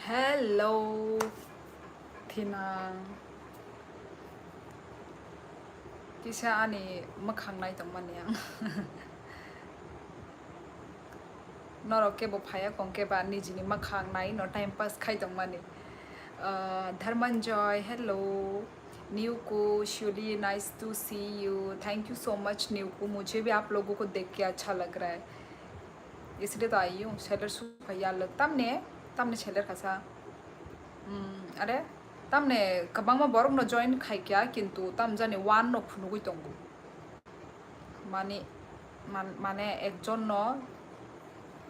Hello, Tina. Kisah ani makhang nai tong maniang. Nor oke bo phaya kongke ba ni jini makhang nai no time pass khai tong mani. Dharmanjoy, hello. New Shuli, nice to see you. Thank you so much new को. मुझे भी आप लोगों को देख के अच्छा लग रहा है. इसलिए तो आई हूँ. शेलर सु भैया लग तमने शेलर खासा. अरे तमने कबांग में बरक न join खाई क्या किंतु तम जाने वन न फुनुगुई तंगु. माने एक जन न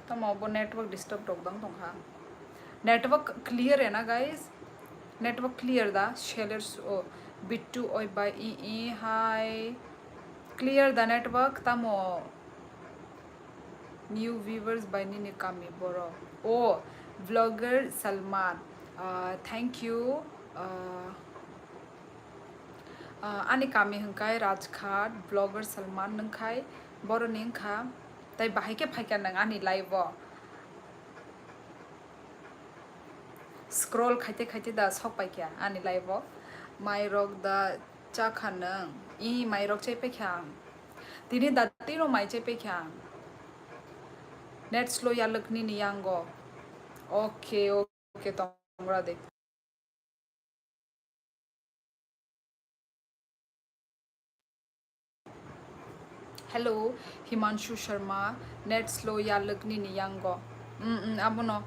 तम अब नेटवर्क डिस्टर्ब टोक दंग तंग हा. नेटवर्क क्लियर है ना गाइस. नेटवर्क क्लियर दा शेलर्स ओ बिट्टू ओय बाय ई हाय क्लियर दा नेटवर्क तमो न्यू व्यूवर्स बाय नी कामी बोरो ओ व्लॉगर सलमान थैंक यू आनी कामी हंकाय राजघाट ब्लॉगर सलमान नंखाय बोरो निंखा ताई बाहाय के फाइका नंग आनी लाइव स्क्रॉल खाइते खाइते दा सक पाइका आनी लाइव माइरक दा चाखा नंग ई माइरक चे पेख्यां तिनी दा तीनो माइ चे पेख्यां नेट स्लो या लकनी नियांगो ओके ओके तोंगरा दे hello Himanshu Sharma net slow या लकनी नियांगो अबनो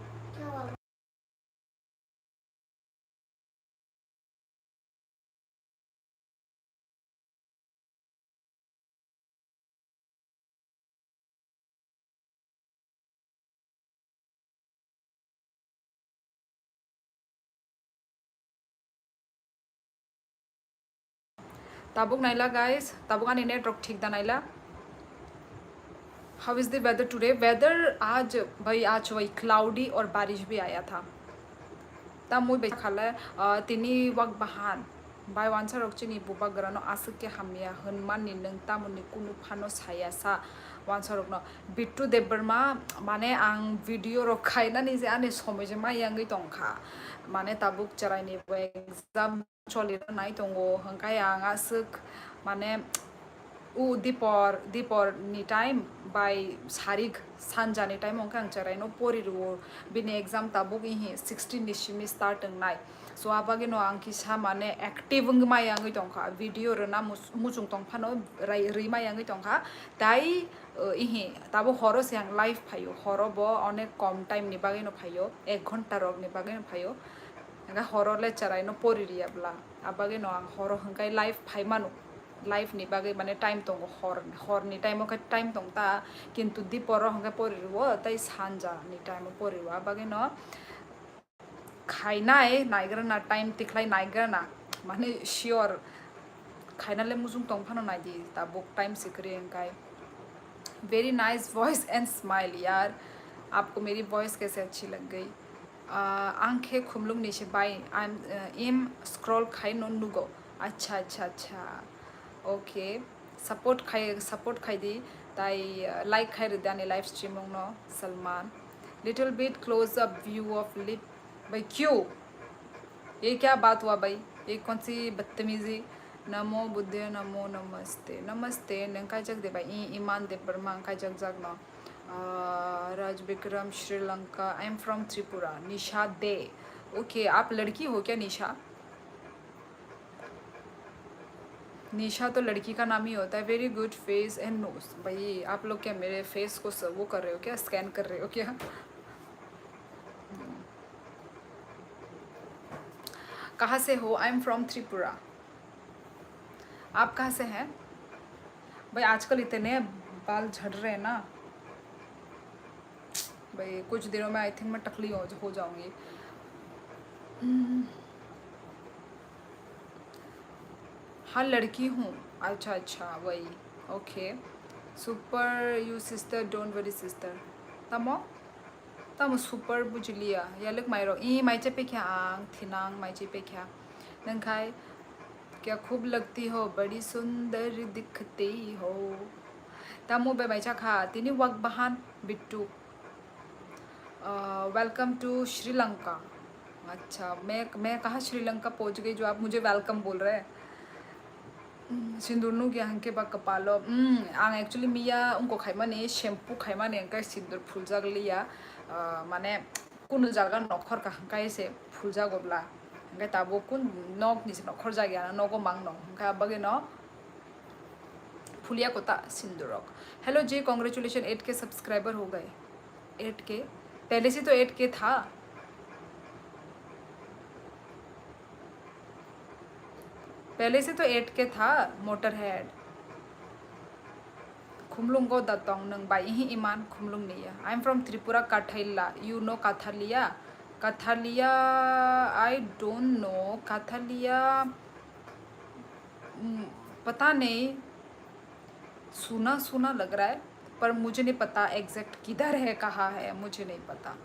ताबुक नाइला गाइस ताबुक आनी नेटवर्क ठीक दा नाइला how is the weather today weather आज भाई आज वही क्लाउडी और बारिश भी आया था ता मुई बे खाला तिनी वक बहान बाय वानसा रokchini buba grano asuk ke hamia Hanuman नि नों तामुनि कुनु फानो सायासा वानसा रokno बिट्टू देबबर्मा माने आं वीडियो रखायना नि जे आनि समयजे मा यांगै तंखा माने ताबुक चरायनि एग्जाम चलिर नाय दंगो हंखाय आं आसुक माने दीपर नि टाइम बाय सारिक सानजानि टाइम अंका आं चरायनो परिरुओ बिनि एग्जाम ताबुक इहि 16 निसिमि स्टार्ट नाय सो आबागे नो आं किसा माने एक्टिव माय आंगै दंखा वीडियो रना मुजुं तंफानो रै माय आंगै दंखा ताई इहि ताबो हरो से आं लाइव फायो हरो बो अनेक कम टाइम नि बागे नो फायो 1 घंटा रग नि बागे नो फायो हंगा हरो ले चरायनो परिरियाब्ला आबागे नो आं हरो हंगाय लाइव फायमानो लाइफ नि बागे माने टाइम दंगो हरनि टाइम का टाइम दंता किंतु दीपर हंगा परिरुओ ताई सानजा नि टाइम परिरुओ बागे न खायनाय नायग्राना टाइम तिखलाय नायग्राना माने श्योर खायनाले मुजुं तंफानो नायदि ता बुक टाइम सिकरे हंगाय very nice voice and smile यार आपको मेरी वॉइस कैसे अच्छी लग गई आंखें खुमलुम नीचे बाई आई एम स्क्रॉल खाई नो नुगो अच्छा अच्छा अच्छा ओके सपोर्ट खाई दी ताई लाइक खाई रही दानी live streaming no Salman little bit close up view of lip भाई क्यों ये क्या बात हुआ भाई ये कौन सी बदतमीजी नमो बुद्धे नमो नमस्ते नमस्ते नंका जग दे भाई ईमान दे बर्मा अंका जग जग न Raj Vikram Sri Lanka I am from Tripura Nisha दे ओके आप लड़की हो क्या निशा निशा तो लड़की का नाम ही होता है very good face and nose भाई आप लोग क्या मेरे फेस को वो कर रहे हो क्या स्कैन कर रहे हो क्या कहाँ से हो आई एम फ्रॉम त्रिपुरा आप कहाँ से हैं भाई आजकल इतने बाल झड़ रहे हैं ना भाई कुछ दिनों में आई थिंक मैं टकली हो जाऊंगी हाँ लड़की हूँ अच्छा अच्छा वही okay super you sister don't worry sister तमो सुपर बुझलिया यालक माइरो ई माइचे पे क्या आंग थिनांग माइचे पे क्या नंखाय क्या खूब लगती हो बड़ी सुंदर दिखती हो तमो बे माइचा खा तिनी वक बहान बिट्टू वेलकम टू श्रीलंका अच्छा, मैं कहाँ श्रीलंका पहुंच गई जो आप मुझे वेलकम बोल रहे हैं। सिंदूर की हंके बा कपालो आं एक्चुअली मिया उनको खाइमाने शैम्पू खाइमाने अंका सिंदूर फुल जागलिया माने कुन जागा नखर का हंका एसे फुल जागोब्ला हंका ताबो कुन नक निसे नखर जागिया नगो मांग न हंका बगे न फुलिया कोता सिंदूरक। हेलो जी, कॉन्ग्रेचुलेशन 8 के सब्सक्राइबर हो गए। 8 के पहले से तो 8 के था। पहले से तो 8 के था मोटर हेड। खुमलुंग गो दतोंग नंग बाई ही इमान खुमलुंग नहीं है। आई एम फ्रॉम त्रिपुरा काथैला। यू नो काथालिया? काथालिया आई डोंट नो। काथालिया पता नहीं, सुना सुना लग रहा है पर मुझे नहीं पता एग्जैक्ट किधर है, कहाँ है, मुझे नहीं पता।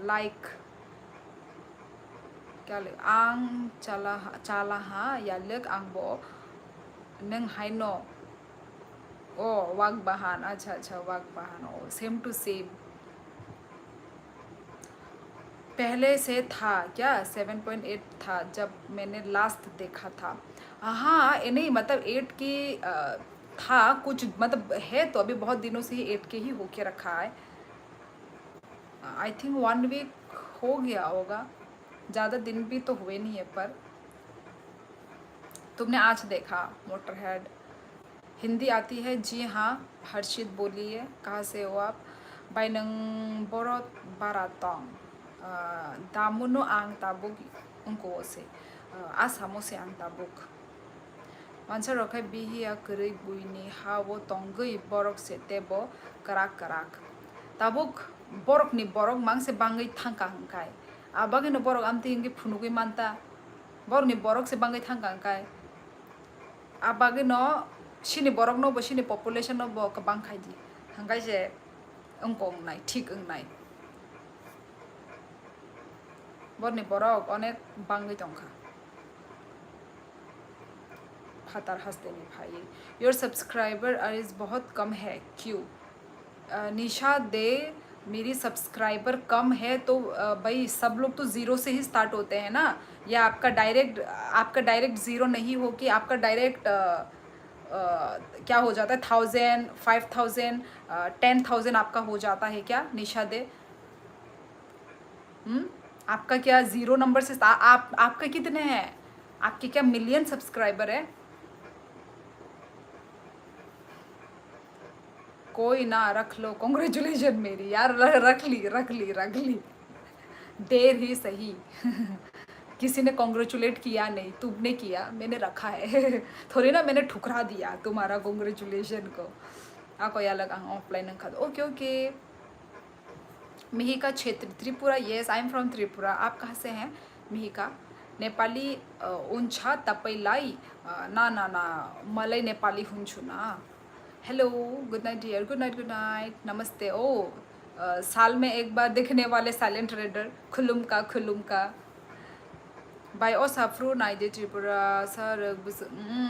लाइक क्या ले आंग चला चला हाँ या लग आंग बो नंग हाई नो। ओ वाग बहान, अच्छा अच्छा वाग बहान, ओ सेम टू सेम। पहले से था क्या? 7.8 था जब मैंने लास्ट देखा था। हाँ ये नहीं मतलब 8 की था कुछ, मतलब है तो अभी बहुत दिनों से ही 8 के ही होके रखा है। आई थिंक 1 वीक हो गया होगा, ज़्यादा दिन भी तो हुए नहीं है। पर तुमने आज देखा मोटर हेड? हिंदी आती है? जी हाँ। हर्षित बोलिए, कहाँ से हो आप? बाय नंग बोरत बारातोंग दामुनो आंग ताबुक उनको से आसामो से आंग ताबुक मानसा रखाय बिहिया करै बुइनि हावो तंगै बरक से तेबो कराक कराक Tabuk borok ni borok mangse bangai thangka hangkai abagi no borok amti hingi phunugui manta borok ni borok se bangai thangka hangkai abagi no sini borok no bo sini population no bo kabang khai di hangkai je ongkong nai thik nai borok ni borok onek bangai tongkha फातर हंसते नहीं भाई। Your subscriber अर्ज बहुत कम है क्यों? निशा दे मेरी subscriber कम है तो भाई सब लोग तो ज़ीरो से ही स्टार्ट होते हैं ना, या आपका डायरेक्ट ज़ीरो नहीं हो कि आपका डायरेक्ट क्या हो जाता है 1000 5000 10,000 आपका हो जाता है क्या निशा दे? आपका क्या ज़ीरो नंबर से आपका कितने हैं? आपके क्या मिलियन सब्सक्राइबर है? कोई ना, रख लो, कॉन्ग्रेचुलेशन मेरी यार, रख ली देर ही सही। किसी ने कॉन्ग्रेचुलेट किया नहीं, तुमने किया, मैंने रखा है। थोड़ी ना मैंने ठुकरा दिया तुम्हारा कॉन्ग्रेचुलेशन को। आपको या लगा ऑफलाइन खा दो। Okay okay. मिहिका क्षेत्र Tripura. Yes I am from Tripura. आप कहाँ से हैं? मिहिका नेपाली उन्छा तपाईलाई ना ना ना मलाई नेपाली हुन्छु ना। Hello, good night dear, good night, नमस्ते। ओ साल में एक बार दिखने वाले साइलेंट रेडर खुलुम का बाय ओ साफ्रू नाइदे त्रिपुरा सर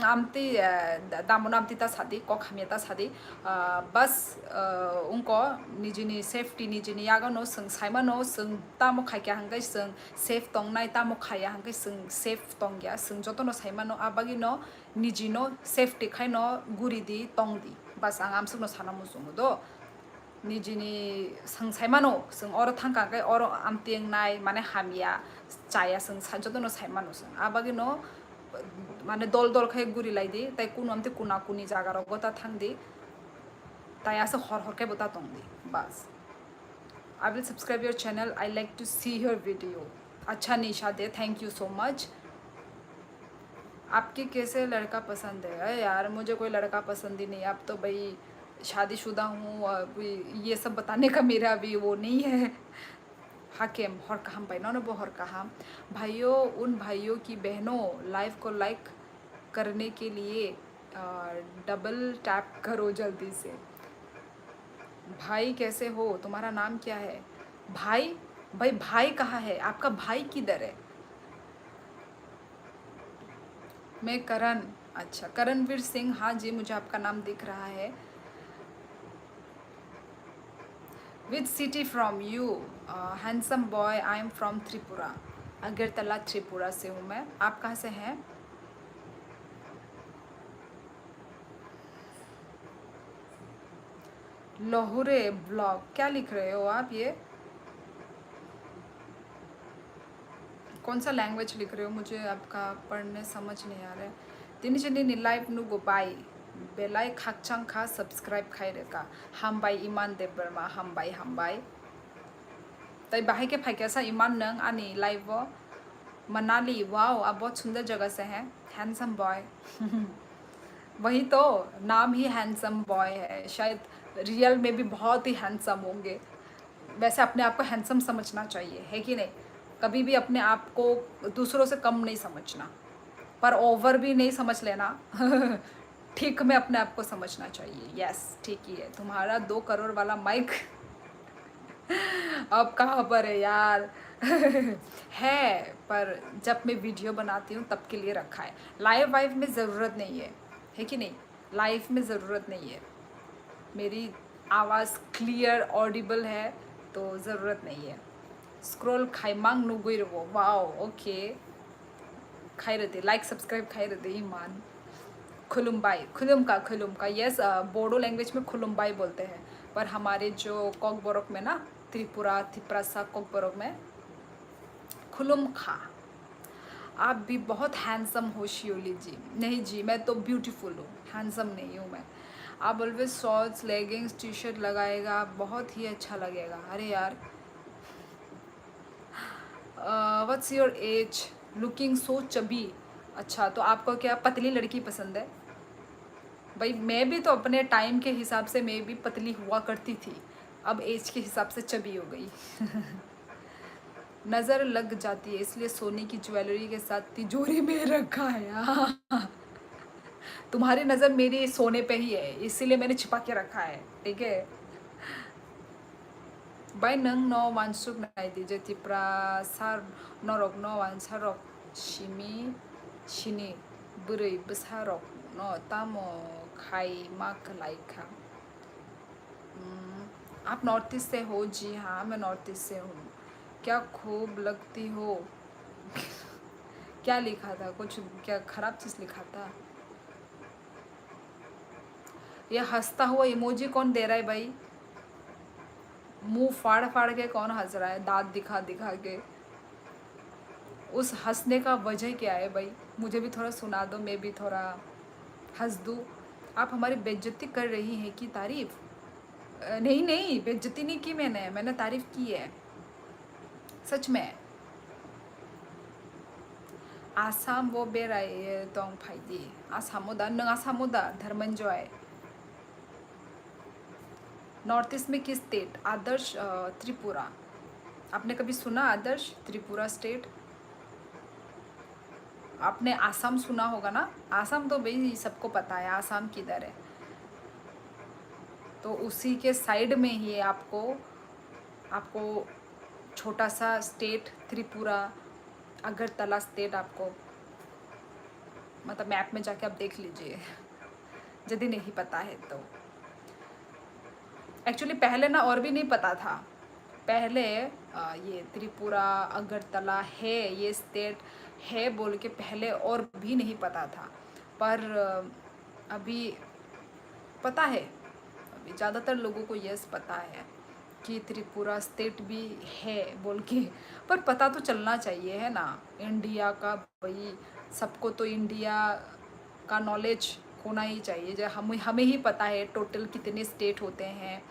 आमती दामन आमती ता सादी को खामिया ता सादी बस उनको निजिनी सेफ्टी निजिनी यागा नो संग साइमा नो संग तामो खाइया हंगाई संग सेफ तंग नाइ तामो खाइया हंगाई संग सेफ तंग या संग जतो नो साइमा नो आबागी नो निजी नो सेफ्टी खाइ नो गुरी दी तंग दी बस आंग आमसुग नो साना मुसुंग दो निजिनी संग साइमा नो संग और थांगा गाय और आमतिंग नाइ माने हामिया चाया संग जतो नो साइमा नो संग आबागी नो माने दल दल खाय गुरी लाई दी ताई कुन आमते कुना कुनी जागा रो गता थांग दी ताई आसे हर के बता तंग दी बस। I will subscribe your channel, I like to see your video. अच्छा निशा दे, थैंक यू सो मच। आपके कैसे लड़का पसंद है? अरे यार मुझे कोई लड़का पसंद ही नहीं। अब तो भाई शादीशुदा हूँ, ये सब बताने का मेरा अभी वो नहीं है। हाकेम हर कहाम पाई ना वो हर कहाम भाइयों, उन भाइयों की बहनों लाइव को लाइक करने के लिए डबल टैप करो जल्दी से। भाई कैसे हो? तुम्हारा नाम क्या है? भाई भाई कहाँ है? आपका भाई किधर है? मैं करण। अच्छा, करणवीर सिंह। हाँ जी, मुझे आपका नाम दिख रहा है। Which city from you? Handsome boy, I am from Tripura. Agartala Tripura से हूँ मैं. आप कहाँ से हैं? लोहुरे ब्लॉग. क्या लिख रहे हो आप ये? कौन सा लैंग्वेज लिख रहे हो? मुझे आपका पढ़ने समझ नहीं आ रहा है. तिनी चंदी लाइव नु गोबाई बेलाय खाकचांग खा सब्सक्राइब खाई रेका हामबाय इमान देव बर्मा हामबाय तई बाहे के फाइकेसा इमान नंग आनी लाइव मनाली. वाओ, आप बहुत सुंदर जगह से हैं. Handsome boy. वही तो, नाम ही हैंडसम बॉय है. शायद रियल में भी बहुत ही हैंडसम होंगे. वैसे अपने आप को हैंडसम समझना चाहिए, है कि नहीं? कभी भी अपने आप को दूसरों से कम नहीं समझना, पर ओवर भी नहीं समझ लेना. ठीक में अपने आप को समझना चाहिए. यस, ठीक ही है. तुम्हारा 2 करोड़ वाला माइक अब कहाँ पर है यार? है, पर जब मैं वीडियो बनाती हूँ तब के लिए रखा है. लाइव वाइव में ज़रूरत नहीं है कि नहीं? लाइव में ज़रूरत नहीं है. मेरी आवाज़ क्लियर ऑडिबल है तो ज़रूरत नहीं है. स्क्रॉल खाइमांग नुगुइरवो. Wow, okay. खाई रहती लाइक सब्सक्राइब खाई रहती ईमान. खुलुम्बाई, खुलुम का यस. बोडो लैंग्वेज में खुलुम्बाई बोलते हैं, पर हमारे जो कॉकबोरक में ना, त्रिपुरा तिप्रासा कॉकबोरक में खुलुम खा. आप भी बहुत हैंडसम हो शियोली जी. नहीं जी, मैं तो ब्यूटीफुल हूँ, हैंडसम नहीं हूँ मैं. आप always shorts leggings T shirt लगाएगा, बहुत ही अच्छा लगेगा. अरे यार, what's your age? Looking so chubby. अच्छा, तो आपको क्या पतली लड़की पसंद है? भाई मैं भी तो अपने टाइम के हिसाब से मैं भी पतली हुआ करती थी, अब एज के हिसाब से चबी हो गई. नज़र लग जाती है इसलिए सोने की ज्वेलरी के साथ तिजोरी में रखा है. हाँ. तुम्हारी नज़र मेरी सोने पे ही है, इसीलिए मैंने छिपा के रखा है. ठीक है. बाय नंग नो वानसुक नाई दीजिए तिप्रा सार नरक नो वानसारक शिमी शिनी बुरै बसारक नो तामो खाई माक लाइका. आप नॉर्थ ईस्ट से हो? जी हाँ, मैं नॉर्थ ईस्ट से हूँ. क्या खूब लगती हो. क्या लिखा था? कुछ क्या खराब चीज़ लिखा था? ये हंसता हुआ इमोजी कौन दे रहा है भाई? मुंह फाड़ फाड़ के कौन हंस रहा है, दांत दिखा दिखा के? उस हंसने का वजह क्या है भाई? मुझे भी थोड़ा सुना दो, मैं भी थोड़ा हंस दूँ. आप हमारी बेइज्जती कर रही हैं कि तारीफ? नहीं नहीं, बेइज्जती नहीं की मैंने तारीफ की है सच में. आसाम वो बेराय दंग फाइदी. आसामोदा नंग आसामोदा धर्मंजय. नॉर्थ ईस्ट में किस स्टेट? आदर्श त्रिपुरा. आपने कभी सुना आदर्श त्रिपुरा स्टेट? आपने आसाम सुना होगा ना? आसाम तो भाई सबको पता है आसाम किधर है. तो उसी के साइड में ही आपको आपको छोटा सा स्टेट त्रिपुरा अगरतला स्टेट आपको, मतलब मैप में जाके आप देख लीजिए यदि नहीं पता है तो. एक्चुअली पहले ना और भी नहीं पता था. पहले ये त्रिपुरा अगरतला है, ये स्टेट है बोल के पहले और भी नहीं पता था, पर अभी पता है. अभी ज़्यादातर लोगों को यस पता है कि त्रिपुरा स्टेट भी है बोल के. पर पता तो चलना चाहिए है ना इंडिया का भाई. सबको तो इंडिया का नॉलेज होना ही चाहिए. जो हमें ही पता है टोटल कितने स्टेट होते हैं,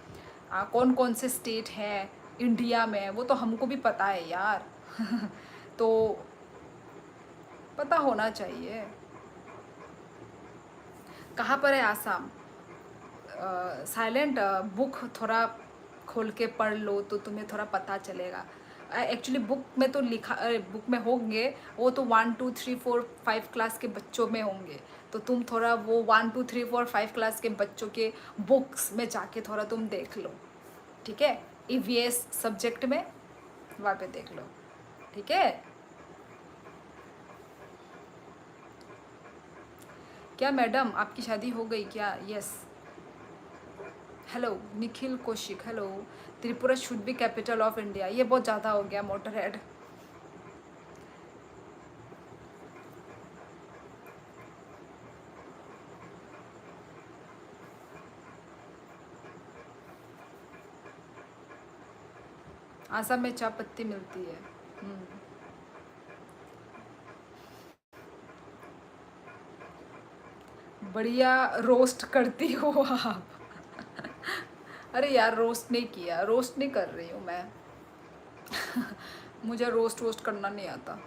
कौन कौन से स्टेट हैं इंडिया में, वो तो हमको भी पता है यार. तो पता होना चाहिए. कहाँ पर है आसाम? साइलेंट. बुक थोड़ा खोल के पढ़ लो तो तुम्हें थोड़ा पता चलेगा. एक्चुअली बुक में तो लिखा, बुक में होंगे वो तो 1 2 3 4 5 क्लास के बच्चों में होंगे. तो तुम थोड़ा वो 1 2 3 4 5 क्लास के बच्चों के बुक्स में जाके थोड़ा तुम देख लो. ठीक है, ईवीएस सब्जेक्ट में वहाँ पे देख लो. ठीक है. क्या मैडम आपकी शादी हो गई क्या? Yes. Hello Nikhil Kaushik, hello. Tripura should be capital of India, ये बहुत ज़्यादा हो गया मोटर हेड। आसाम में चाय पत्ती मिलती है। बढ़िया रोस्ट करती हो आप। अरे यार रोस्ट नहीं किया, रोस्ट नहीं कर रही हूँ मैं। मुझे रोस्ट वोस्ट करना नहीं आता।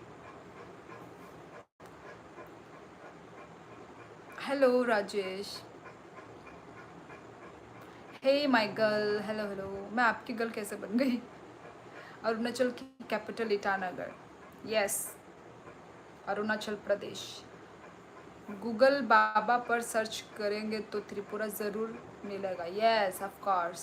Hello Rajesh, hey my girl, hello hello. मैं आपकी गर्ल कैसे बन गई? अरुणाचल की capital Itanagar, yes, Arunachal Pradesh. Google बाबा पर सर्च करेंगे तो त्रिपुरा ज़रूर मिलेगा, yes of course.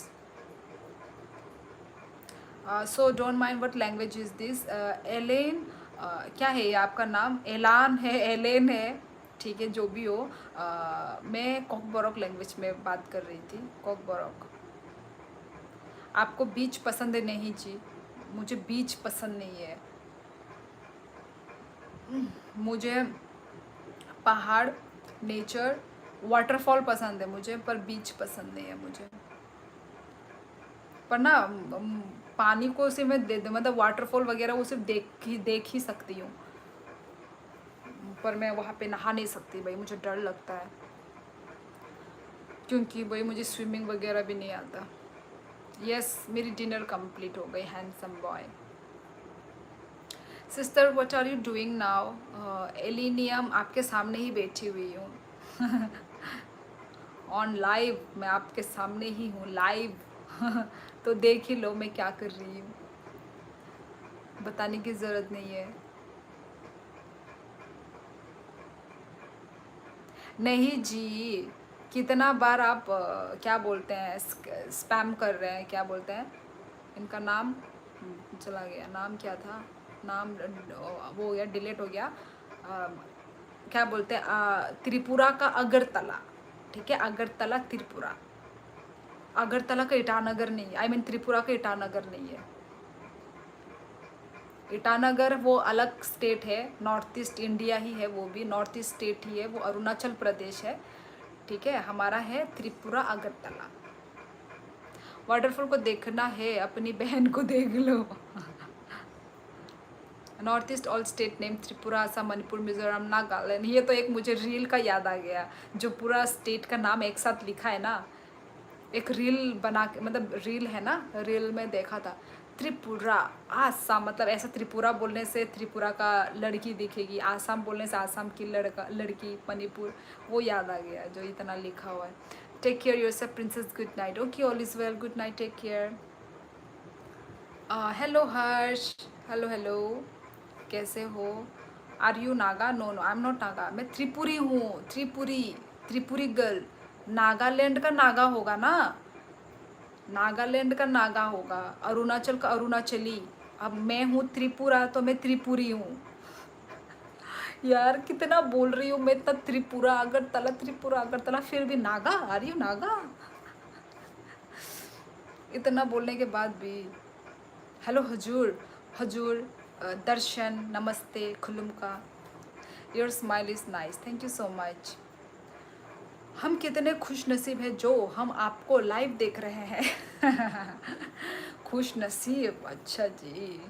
So don't mind what language is this. Ellen, क्या है ये आपका नाम? एलान है, एलेन है, ठीक है जो भी हो। मैं कॉकबोरोक लैंग्वेज में बात कर रही थी, कॉकबोरोक। आपको बीच पसंद है? नहीं जी, मुझे बीच पसंद नहीं है। मुझे पहाड़, नेचर, वाटरफॉल पसंद है मुझे, पर बीच पसंद नहीं है मुझे। पर ना पानी को सिर्फ मैं दे मतलब वाटरफॉल वगैरह वो सिर्फ देख ही सकती हूँ, पर मैं वहाँ पे नहा नहीं सकती भाई, मुझे डर लगता है, क्योंकि भाई मुझे स्विमिंग वगैरह भी नहीं आता। यस, मेरी डिनर कंप्लीट हो गई, handsome boy. Sister what are you doing now? एलिनियम आपके सामने ही बैठी हुई हूँ। ऑन लाइव, मैं आपके सामने ही हूँ लाइव। तो देख ही लो मैं क्या कर रही हूँ, बताने की ज़रूरत नहीं है। नहीं जी, कितना बार आप क्या बोलते हैं, स्पैम कर रहे हैं, क्या बोलते हैं इनका नाम, चला गया नाम, क्या था नाम, वो हो गया, डिलीट हो गया। अ, क्या बोलते हैं, त्रिपुरा का अगरतला, ठीक है, अगरतला त्रिपुरा। अगरतला का ईटानगर नहीं है, आई मीन त्रिपुरा का ईटानगर नहीं है। ईटानगर वो अलग स्टेट है, नॉर्थ ईस्ट इंडिया ही है, वो भी नॉर्थ ईस्ट स्टेट ही है, वो अरुणाचल प्रदेश है, ठीक है। हमारा है त्रिपुरा अगरतला। वाटरफॉल को देखना है, अपनी बहन को देख लो। North East all state name Tripura, Assam, Manipur, Mizoram, Nagaland. ये तो एक मुझे रील का याद आ गया, जो पूरा स्टेट का नाम एक साथ लिखा है ना, एक रील बना के, मतलब रील है ना, रील में देखा था। त्रिपुरा, आसाम, मतलब ऐसा त्रिपुरा बोलने से त्रिपुरा का लड़की दिखेगी, आसाम बोलने से आसाम की लड़की, मणिपुर, वो याद आ गया जो इतना लिखा हुआ है। Take care yourself princess, good night. Okay, all is well, good night, take care. Hello Harsh, hello hello, कैसे हो? Are you Naga? No no, I am not Naga, मैं त्रिपुरी हूँ, त्रिपुरी, त्रिपुरी गर्ल। नागालैंड का नागा होगा ना, नागालैंड का नागा होगा, अरुणाचल का अरुणाचली। अब मैं हूँ त्रिपुरा, तो मैं त्रिपुरी हूँ। यार कितना बोल रही हूँ मैं, इतना त्रिपुरा अगरतला, त्रिपुरा अगरतला, फिर भी नागा, आ रही हूँ नागा, इतना बोलने के बाद भी। हेलो हजूर, हजूर, दर्शन, नमस्ते, खुलुम का। Your smile is nice, thank you so much. हम कितने खुश नसीब हैं जो हम आपको लाइव देख रहे हैं। खुश नसीब, अच्छा जी।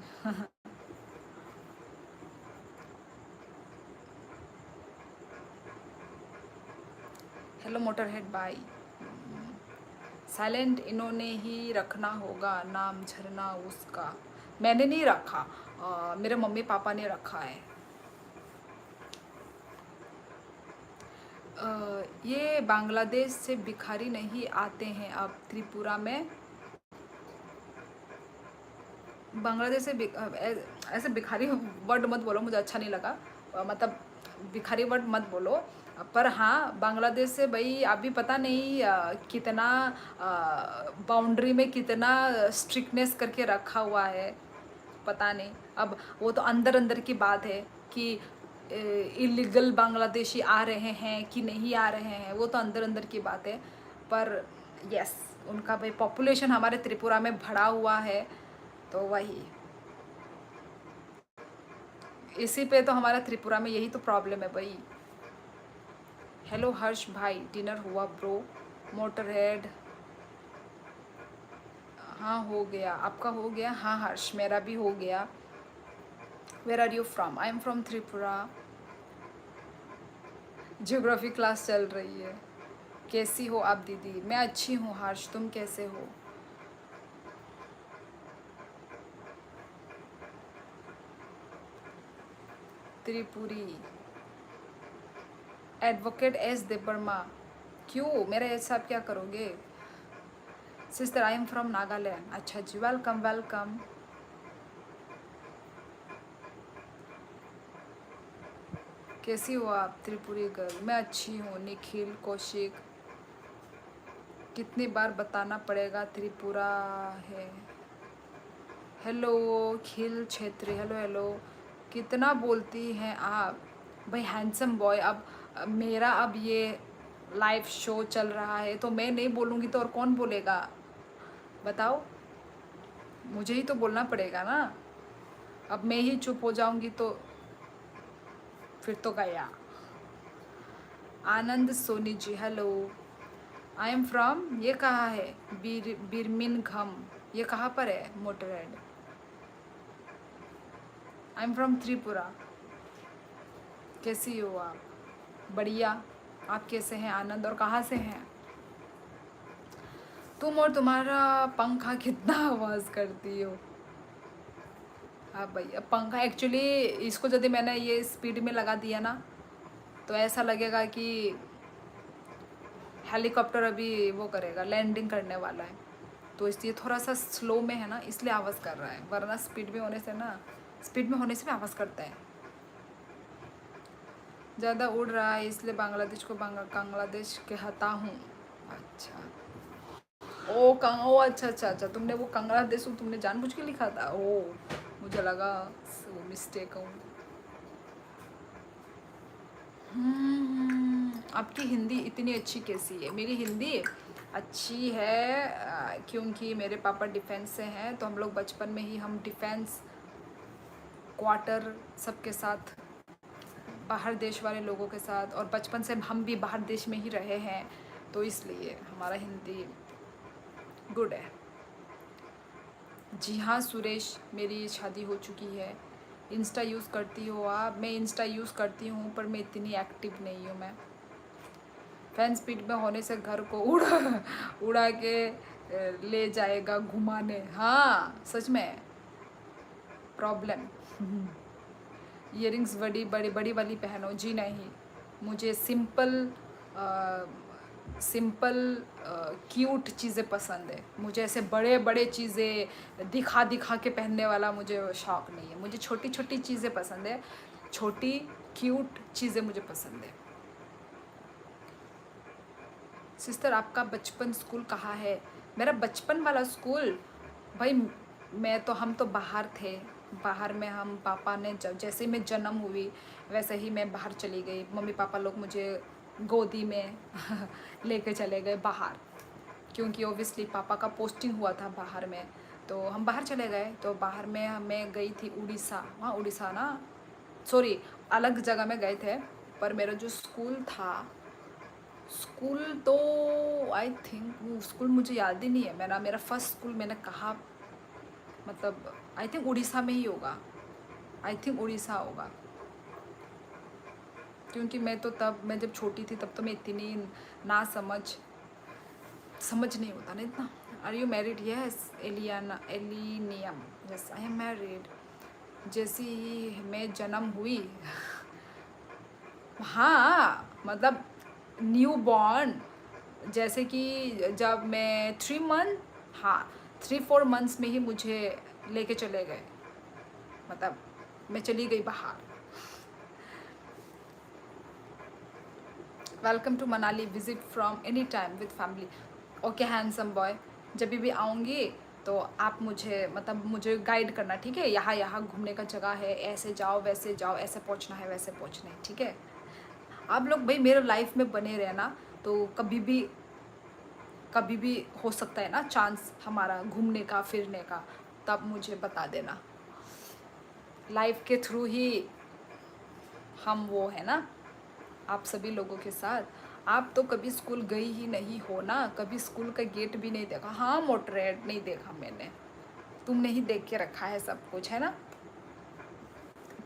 हेलो मोटर हेड बाई। साइलेंट इन्होंने ही रखना होगा नाम, झरना उसका। मैंने नहीं रखा, मेरे मम्मी पापा ने रखा है। ये बांग्लादेश से भिखारी नहीं आते हैं अब त्रिपुरा में? बांग्लादेश से ऐसे भिखारी वर्ड मत बोलो, मुझे अच्छा नहीं लगा। मतलब भिखारी वर्ड मत बोलो। पर हाँ, बांग्लादेश से भाई अभी पता नहीं कितना बाउंड्री में कितना स्ट्रिक्टनेस करके रखा हुआ है, पता नहीं। अब वो तो अंदर अंदर की बात है कि इलीगल बांग्लादेशी आ रहे हैं कि नहीं आ रहे हैं, वो तो अंदर अंदर की बात है। पर यस, उनका भाई पॉपुलेशन हमारे त्रिपुरा में बढ़ा हुआ है, तो वही इसी पे तो हमारा त्रिपुरा में यही तो प्रॉब्लम है भाई। हेलो हर्ष भाई, डिनर हुआ ब्रो? मोटर हेड, हाँ हो गया। आपका हो गया? हाँ हर्ष, मेरा भी हो गया। Where are you from? I am from Tripura. Geography class चल रही है। कैसी हो आप दीदी? मैं अच्छी हूँ हर्ष, तुम कैसे हो? Tripuri advocate S Debbarma. क्यों, मेरा ऐसा आप क्या करोगे? Sister I am from Nagaland. अच्छा जी, वेलकम वेलकम। कैसी हो आप त्रिपुरी गर्ल? मैं अच्छी हूँ। निखिल कौशिक, कितनी बार बताना पड़ेगा त्रिपुरा है? हेलो खिल छेत्री, हेलो हेलो। कितना बोलती हैं आप भाई हैंडसम बॉय? अब मेरा अब ये लाइव शो चल रहा है तो मैं नहीं बोलूँगी तो और कौन बोलेगा बताओ? मुझे ही तो बोलना पड़ेगा ना। अब मैं ही चुप हो जाऊंगी तो फिर तो गया। Anand Soni ji, hello. I am from, ये कहाँ है? बिरमिनघम, ये कहाँ पर है? Motorhead. I am from Tripura. कैसी हो आप? बढ़िया। आप कैसे हैं आनंद, और कहाँ से हैं? तुम और तुम्हारा पंखा कितना आवाज़ करती हो। हाँ भाई, अब पंखा एक्चुअली इसको यदि मैंने ये स्पीड में लगा दिया ना तो ऐसा लगेगा कि हेलीकॉप्टर अभी वो करेगा, लैंडिंग करने वाला है। तो इसलिए थोड़ा सा स्लो में है ना, इसलिए आवाज़ कर रहा है, वरना स्पीड में होने से ना, स्पीड में होने से भी आवाज़ करता है। ज़्यादा उड़ रहा है इसलिए बांग्लादेश को बांग्लादेश कहता हूँ। अच्छा ओ अच्छा अच्छा अच्छा, तुमने वो बांग्लादेश तुमने जानबूझ के लिखा था? ओ मुझे लगा वो मिस्टेक हूँ। आपकी हिंदी इतनी अच्छी कैसी है? मेरी हिंदी अच्छी है क्योंकि मेरे पापा डिफेंस से हैं, तो हम लोग बचपन में ही हम डिफेंस क्वार्टर सबके साथ, बाहर देश वाले लोगों के साथ, और बचपन से हम भी बाहर देश में ही रहे हैं, तो इसलिए हमारा हिंदी गुड है। जी हाँ सुरेश, मेरी शादी हो चुकी है। इंस्टा यूज़ करती हो आप? मैं इंस्टा यूज़ करती हूँ पर मैं इतनी एक्टिव नहीं हूँ। मैं फैन स्पीड में होने से घर को उड़ा के ले जाएगा घुमाने। हाँ सच में प्रॉब्लम। ईयरिंग्स बड़ी बड़ी बड़ी वाली पहनो? जी नहीं, मुझे सिंपल सिंपल क्यूट चीज़ें पसंद है। मुझे ऐसे बड़े बड़े चीज़ें दिखा दिखा के पहनने वाला मुझे शौक़ नहीं है। मुझे छोटी छोटी चीज़ें पसंद है, छोटी क्यूट चीज़ें मुझे पसंद है। सिस्टर आपका बचपन स्कूल कहाँ है? मेरा बचपन वाला स्कूल भाई, मैं तो हम तो बाहर थे। बाहर में हम पापा ने जब जैसे ही मैं जन्म हुई वैसे ही मैं बाहर चली गई। मम्मी पापा लोग मुझे गोदी में लेके चले गए बाहर, क्योंकि ओबियसली पापा का पोस्टिंग हुआ था बाहर में, तो हम बाहर चले गए। तो बाहर में मैं गई थी उड़ीसा, वहाँ उड़ीसा ना, सॉरी अलग जगह में गए थे। पर मेरा जो स्कूल था, स्कूल तो आई थिंक वो स्कूल मुझे याद ही नहीं है। मेरा फर्स्ट स्कूल मैंने कहा, मतलब आई थिंक उड़ीसा में ही होगा। आई थिंक उड़ीसा होगा, क्योंकि मैं तो तब, मैं जब छोटी थी तब तो मैं इतनी ना समझ नहीं होता ना इतना। Are you married? यस एलियाना, एलिनियम, यस आई एम मैरिड। जैसी ही मैं जन्म हुई हाँ मतलब न्यू बॉर्न, जैसे कि जब मैं 3 मंथ, हाँ 3-4 मंथ्स में ही मुझे लेके चले गए, मतलब मैं चली गई बाहर। Welcome to Manali, visit from any time with family. Okay handsome boy, जब भी आऊँगी तो आप मुझे मतलब मुझे गाइड करना, ठीक है? यहाँ यहाँ घूमने का जगह है, ऐसे जाओ वैसे जाओ, ऐसे पहुँचना है वैसे पहुँचना है, ठीक है? आप लोग भाई मेरे लाइफ में बने रहना, तो कभी भी कभी भी हो सकता है ना चांस हमारा घूमने का फिरने का, तब मुझे बता देना। लाइफ के थ्रू ही हम वो है ना, आप सभी लोगों के साथ। आप तो कभी स्कूल गई ही नहीं हो ना, कभी स्कूल का गेट भी नहीं देखा। हाँ मोटरेट नहीं देखा मैंने, तुमने ही देख के रखा है सब कुछ, है ना।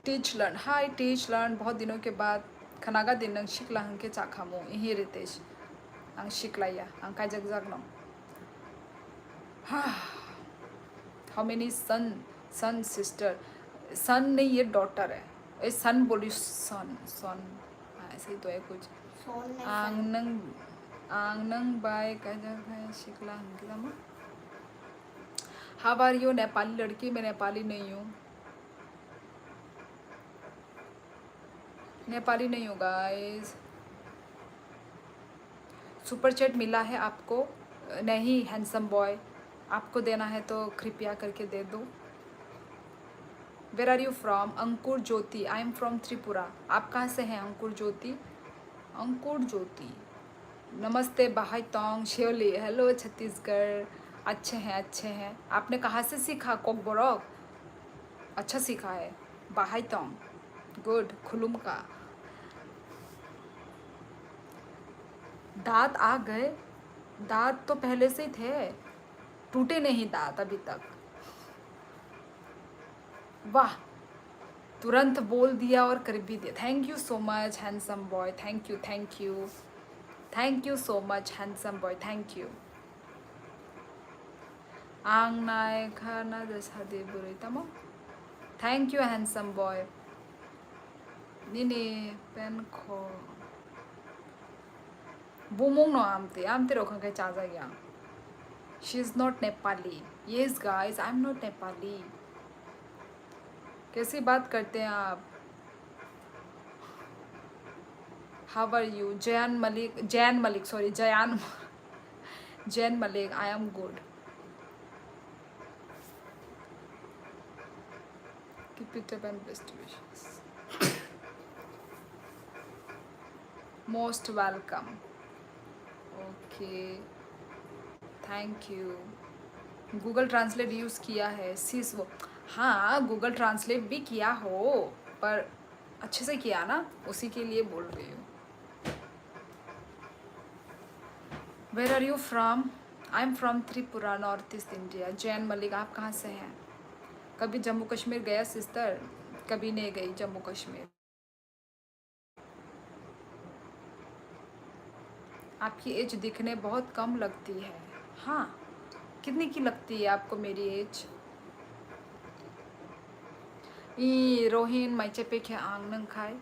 टीच लर्न, हाय टीच लर्न, बहुत दिनों के बाद खनागा दिन नंग शिकला हंके चाखामो यही रितेश आं शिकलाया आं काय जगजाग नो। How many son sister, son नहीं ये डॉटर है, ए सन बोली सन सन, ऐसे ही तो है कुछ। आंग नंग बाय का जगह शिकला हंके जामो। हाउ आर यू, नेपाली लड़की, मैं नेपाली नहीं हूँ, नेपाली नहीं हूँ गाइस। सुपर चैट मिला है आपको? नहीं हैंडसम बॉय, आपको देना है तो कृपया करके दे दो। Where are you from? Ankur Jyoti, I am from Tripura. आप कहाँ से हैं अंकुर ज्योति? अंकुर ज्योति, नमस्ते बाहाई तोंग श्योली, हेलो छत्तीसगढ़। अच्छे हैं अच्छे हैं। आपने कहाँ से सीखा कोकबोरक? अच्छा सीखा है। बाहाई तोंग, गुड। खुलुम का दांत आ गए? दांत तो पहले से ही थे, टूटे नहीं दांत अभी तक। वाह, तुरंत बोल दिया और कर भी दिया। Thank you so much handsome boy, thank you thank you thank you so much handsome boy, thank you. आंग नाय खाना जैसा दे बुरे तमो, थैंक यू हैंडसम बॉय। निने पेन खो बुमोंग नो आमते आमते रोखा के चाजा गया। She is not Nepali. Yes guys, I am not Nepali. कैसी बात करते हैं आप? How are you? Jain Malik sorry Jain Malik, I am good. Keep it up and best wishes. Most welcome. Okay thank you. Google translate use किया है सिस वो? हाँ गूगल ट्रांसलेट भी किया हो, पर अच्छे से किया ना, उसी के लिए बोल रही हूँ। Where are you from? I am from Tripura, north east India. Jain Malik, आप कहाँ से हैं? कभी जम्मू कश्मीर गया सिस्टर? कभी नहीं गई जम्मू कश्मीर। आपकी एज दिखने बहुत कम लगती है। हाँ, कितनी की लगती है आपको मेरी एज? ई रोहिन माइचे पे क्या आंग नंग खाए।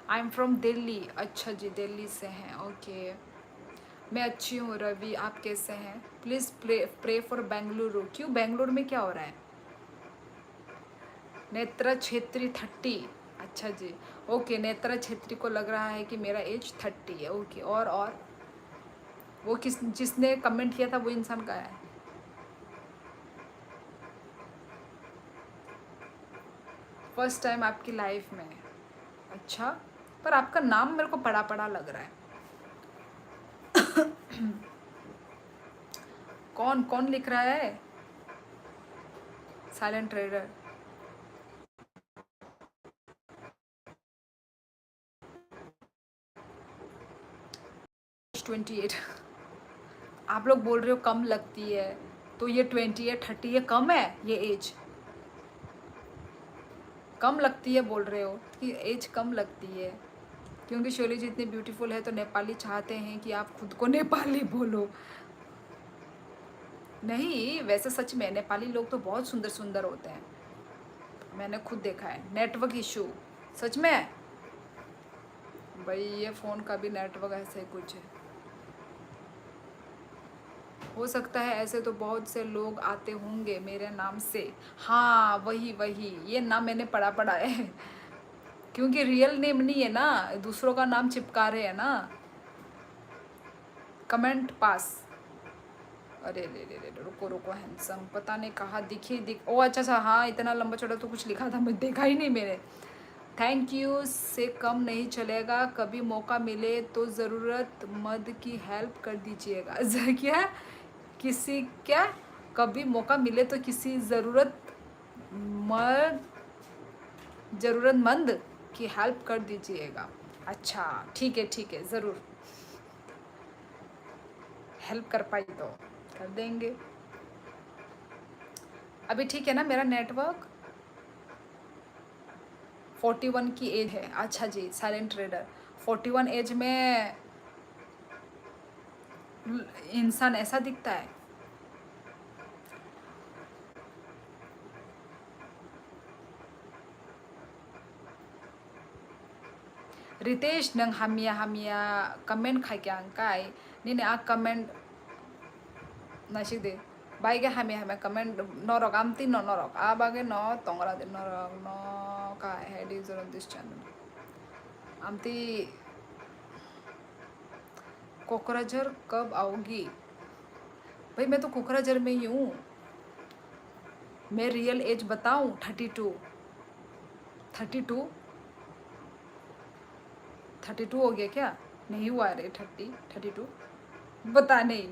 आई एम फ्रॉम दिल्ली। अच्छा जी, दिल्ली से हैं, ओके। मैं अच्छी हूँ रवि, आप कैसे हैं? Please pray for Bengaluru. क्यों, बेंगलुरु में क्या हो रहा है? नेत्रा छेत्री 30। अच्छा जी, ओके। नेत्रा छेत्री को लग रहा है कि मेरा एज 30 है, ओके। और वो जिसने कमेंट किया था वो इंसान का है? फर्स्ट टाइम आपकी लाइफ में? अच्छा, पर आपका नाम मेरे को पड़ा पड़ा लग रहा है। कौन कौन लिख रहा है? Silent trader. 28। आप लोग बोल रहे हो कम लगती है, तो ये 28 30 ये कम है? ये एज कम लगती है बोल रहे हो कि एज कम लगती है? क्योंकि शोली जी इतनी ब्यूटीफुल है तो नेपाली चाहते हैं कि आप खुद को नेपाली बोलो। नहीं, वैसे सच में नेपाली लोग तो बहुत सुंदर सुंदर होते हैं, मैंने खुद देखा है। नेटवर्क इशू, सच में भाई, ये फ़ोन का भी नेटवर्क ऐसे ही कुछ है। हो सकता है, ऐसे तो बहुत से लोग आते होंगे मेरे नाम से। हाँ वही वही, ये नाम मैंने पढ़ा पढ़ा है। क्योंकि रियल नेम नहीं है ना, दूसरों का नाम चिपका रहे हैं ना। Comment pass. अरे रे रे रे, रुको रुको, हैंडसम पता नहीं कहाँ दिख। ओ अच्छा अच्छा, हाँ इतना लंबा चौड़ा तो कुछ लिखा था, मैं देखा ही नहीं मेरे। थैंक यू से कम नहीं चलेगा, कभी मौका मिले तो ज़रूरतमंद की हेल्प कर दीजिएगा। क्या किसी क्या कभी मौका मिले तो किसी ज़रूरतमंद की हेल्प कर दीजिएगा। अच्छा ठीक है ज़रूर, हेल्प कर पाई तो कर देंगे। अभी ठीक है ना मेरा नेटवर्क? 41 की एज है। अच्छा जी, साइलेंट ट्रेडर। 41 एज में इंसान ऐसा दिखता है? रितेश नंग हमिया कमेंट खाइके अंकाय निने आ कमेंट नाशिक दे बाइगे हमिया कमेंट नरक आमती न नरक आ बागे न तंगरा दे नरक न का head user on this channel आमती कोकराझर कब आओगी? भाई मैं तो कोकराझर में ही हूँ। मैं रियल एज बताऊँ? 32। 32 32 हो गया क्या? नहीं हुआ रे 32 बता नहीं।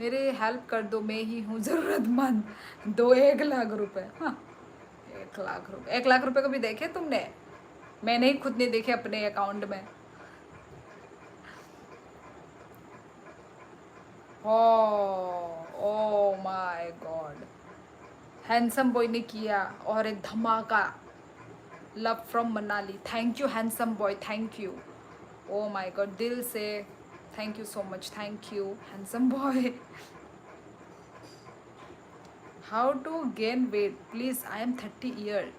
मेरे हेल्प कर दो, मैं ही हूँ ज़रूरतमंद। दो 1 लाख रुपए। हाँ 1 लाख रुपए, 1 लाख रुपए कभी देखे तुमने? मैंने ही खुद नहीं देखे अपने अकाउंट में। Oh oh my god, handsome boy ने किया और एक धमाका। Love from Manali. Thank you handsome boy, thank you. Oh my god, दिल से thank you so much, thank you handsome boy. How to gain weight please, I am 30 year.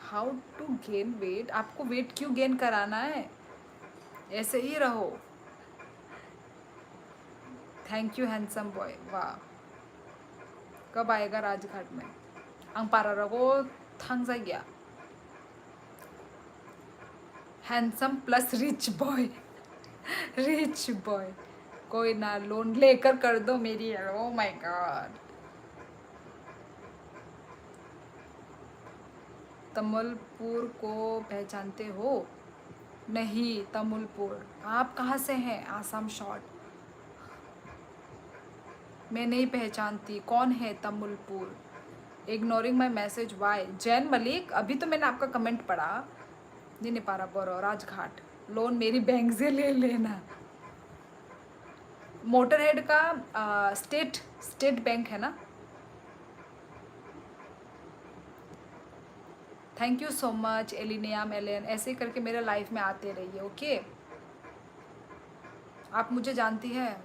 How to gain weight? आपको weight क्यों gain कराना है? ऐसे ही रहो। Thank you handsome boy. वाह, कब आएगा राजघाट में? अंपारा रगो थंग गया। Handsome plus rich boy. Rich boy कोई ना, लोन लेकर कर दो मेरी। ओ माय गॉड। तमुलपुर को पहचानते हो? नहीं, तमुलपुर आप कहाँ से हैं? आसाम शॉर्ट। मैं नहीं पहचानती, कौन है Tamulpur? Ignoring my message why? Jain Malik, अभी तो मैंने आपका कमेंट पढ़ा। नहीं पा रहा बोरो राजघाट। लोन मेरी बैंक से ले लेना। मोटरहेड का स्टेट बैंक है ना? थैंक यू सो मच एलिनियम एलियन। ऐसे करके मेरे लाइफ में आते रहिए, ओके? आप मुझे जानती हैं?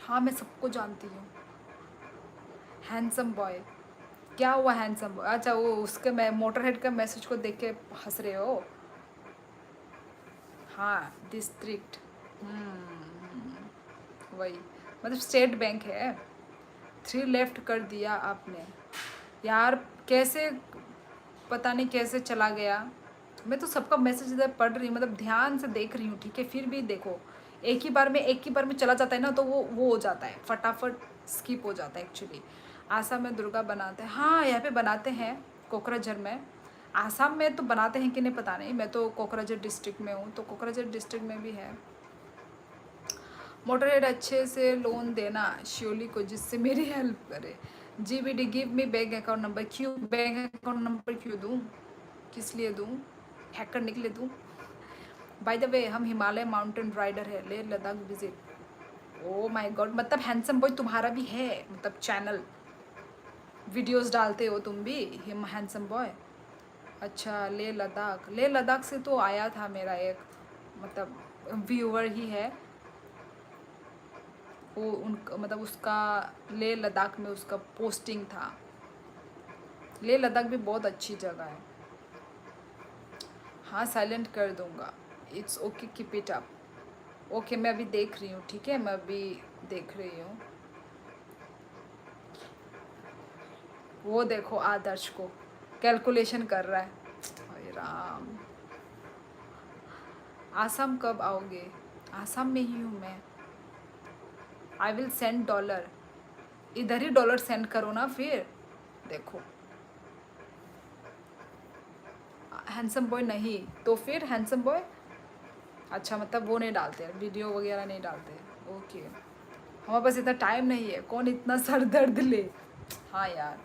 हाँ मैं सबको जानती हूँ। हैंडसम बॉय, क्या हुआ हैंडसम बॉय? अच्छा वो उसके मैं मोटरहेड का मैसेज को देख के हंस रहे हो? हाँ डिस्ट्रिक्ट, वही मतलब स्टेट बैंक है। 3 लेफ्ट कर दिया आपने यार, कैसे? पता नहीं कैसे चला गया। मैं तो सबका मैसेज इधर पढ़ रही हूँ, मतलब ध्यान से देख रही हूँ, ठीक है? फिर भी देखो, एक ही बार में चला जाता है ना, तो वो हो जाता है, फटाफट स्किप हो जाता है एक्चुअली। आसाम में दुर्गा बनाते हैं? हाँ यहाँ पे बनाते हैं कोकराझर में। आसाम में तो बनाते हैं कि नहीं पता नहीं, मैं तो कोकराझर डिस्ट्रिक्ट में हूँ, तो कोकराझर डिस्ट्रिक्ट में भी है। मोटरहेड अच्छे से लोन देना श्योली को, जिससे मेरी हेल्प करे। GBD give me bank account number. क्यों बैंक अकाउंट नंबर क्यों दूँ? किस लिए दूँ? हैक करने के लिए दूँ? बाय द वे हम हिमालय माउंटेन राइडर है, ले Ladakh visit. O my God, मतलब हैंडसम बॉय तुम्हारा भी है, मतलब चैनल वीडियोस डालते हो तुम भी? Him handsome boy. अच्छा ले लद्दाख से तो आया था मेरा एक, मतलब व्यूअर ही है वो, उनका मतलब उसका ले लद्दाख में उसका पोस्टिंग था। ले लद्दाख भी बहुत अच्छी जगह है। हाँ साइलेंट कर दूंगा। It's okay, keep it up. Okay मैं अभी देख रही हूँ, ठीक है? मैं अभी देख रही हूँ। वो देखो आदर्श को कैलकुलेशन कर रहा है। अरे राम, आसाम कब आओगे? आसाम में ही हूँ मैं। I will send dollar. इधर ही डॉलर सेंड करो ना फिर। देखो हैंडसम बॉय नहीं तो फिर हैंडसम बॉय, अच्छा मतलब वो नहीं डालते वीडियो वगैरह नहीं डालते, ओके। हमारे पास इतना टाइम नहीं है, कौन इतना सर दर्द ले। हाँ यार,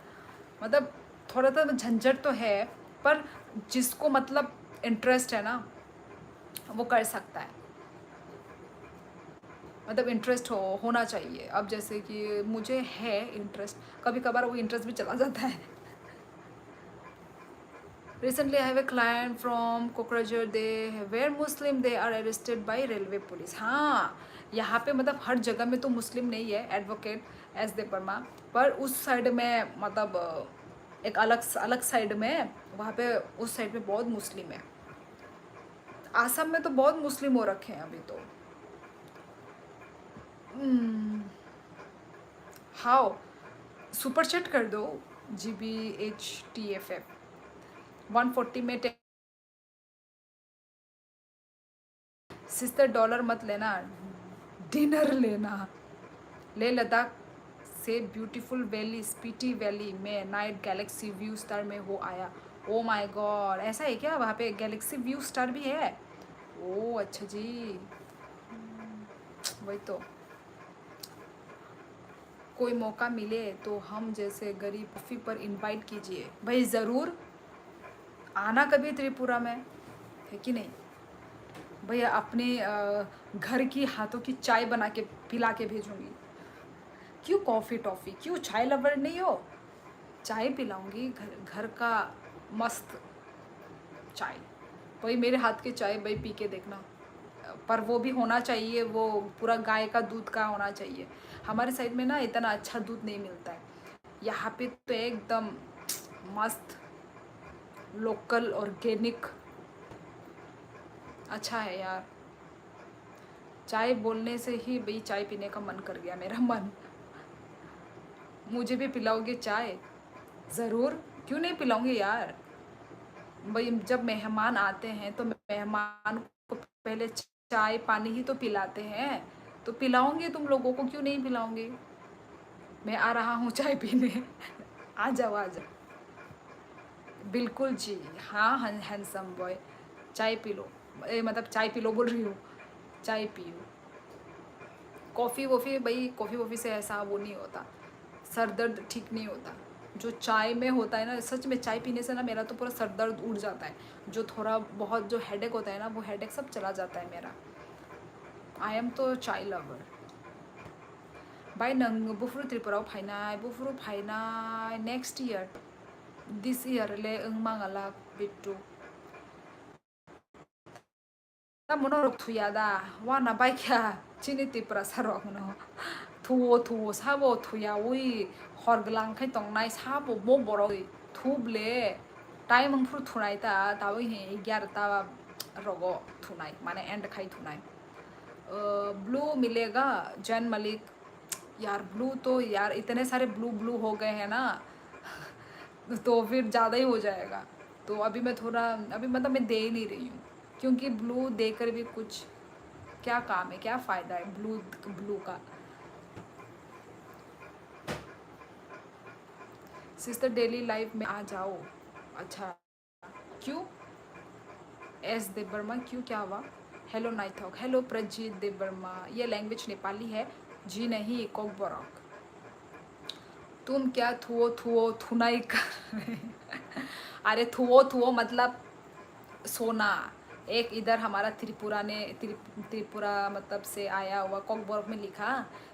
मतलब थोड़ा सा झंझट तो है, पर जिसको मतलब इंटरेस्ट है ना वो कर सकता है, मतलब इंटरेस्ट होना चाहिए। अब जैसे कि मुझे है इंटरेस्ट, कभी कभार वो इंटरेस्ट भी चला जाता है। Recently, I have a client from Kokrajhar. They were Muslim. They are arrested by railway police. हाँ, यहाँ पे मतलब हर जगह में तो मुस्लिम नहीं है एडवोकेट एस दे वर्मा, पर उस साइड में मतलब एक अलग अलग साइड में, वहाँ पे उस साइड में बहुत मुस्लिम है। आसाम में तो बहुत मुस्लिम हो रखे हैं अभी तो। हाउ, सुपर चैट कर दो, GBHTFF 140 में। सिस्टर डॉलर मत लेना, डिनर लेना। लेह लद्दाख से ब्यूटीफुल वैली स्पीति वैली में नाइट गैलेक्सी व्यू स्टार में हो आया। ओ माय गॉड, ऐसा है क्या, वहाँ पे गैलेक्सी व्यू स्टार भी है? ओ अच्छा जी, वही तो। कोई मौका मिले तो हम जैसे गरीब कॉफ़ी पर इनवाइट कीजिए भाई, ज़रूर आना कभी त्रिपुरा में, है कि नहीं भैया। अपने घर की हाथों की चाय बना के पिला के भेजूंगी। क्यों कॉफ़ी टॉफ़ी, क्यों चाय लवर नहीं हो? चाय पिलाऊंगी, घर घर का मस्त चाय। भाई मेरे हाथ की चाय भाई पी के देखना, पर वो भी होना चाहिए, वो पूरा गाय का दूध का होना चाहिए। हमारे साइड में ना इतना अच्छा दूध नहीं मिलता है, यहाँ पे तो एकदम मस्त लोकल ऑर्गेनिक अच्छा है यार। चाय बोलने से ही भाई चाय पीने का मन कर गया मेरा मन। मुझे भी पिलाओगे चाय? ज़रूर, क्यों नहीं पिलाऊंगी यार। भाई जब मेहमान आते हैं तो मेहमान को पहले चाय पानी ही तो पिलाते हैं, तो पिलाऊंगी तुम लोगों को, क्यों नहीं पिलाऊंगी। मैं आ रहा हूँ चाय पीने। आ जाओ आ जाओ। बिल्कुल जी, हाँ हैंडसम बॉय, चाय पी लो। मतलब चाय पी लो बोल रही हूँ, चाय पियो। कॉफ़ी वॉफ़ी भाई, कॉफ़ी वॉफ़ी से ऐसा वो नहीं होता, सर दर्द ठीक नहीं होता। जो चाय में होता है ना, सच में चाय पीने से ना मेरा तो पूरा सर दर्द उड़ जाता है। जो थोड़ा बहुत जो हेडेक होता है ना, वो हेडेक सब चला जाता है मेरा। आई एम तो चाय लवर। बाय नंग बुफुरु त्रिपुराव फाइनाय, बुफुरु फाइनाय नेक्स्ट ईयर, दिस ईयर ले मांगाला बिट्टू ता मोनो थुयादा वाना बाइक्या चिनी त्रिपुरा सारो मोनो थुओ थुओ साबो थुया उई हरगलांखाय तंगनाय साबो बो बरो थुबले टाइम मंगफ्रु थुनाय ता तावई हे 11ता रगो थुनाय माने एंड खाई थुनाय। ब्लू मिलेगा जैन मलिक, यार ब्लू तो यार इतने सारे ब्लू ब्लू हो गए हैं ना, तो फिर ज़्यादा ही हो जाएगा। तो अभी मैं थोड़ा, अभी मतलब मैं दे ही नहीं रही हूँ, क्योंकि ब्लू देकर भी कुछ क्या काम है, क्या फ़ायदा है ब्लू ब्लू का। सिस्टर डेली लाइफ में आ जाओ। अच्छा, क्यों एस देवर्मा, क्यों क्या हुआ? हेलो नाइथॉक, हेलो प्रजीत देवर्मा, ये लैंग्वेज नेपाली है जी नहीं कोकबरक। तुम क्या थुओ थुओ थुनाई कर रहे? अरे थुओ थुओ मतलब सोना। एक इधर हमारा त्रिपुरा ने त्रिपुरा मतलब से आया हुआ कॉकबोरक में लिखा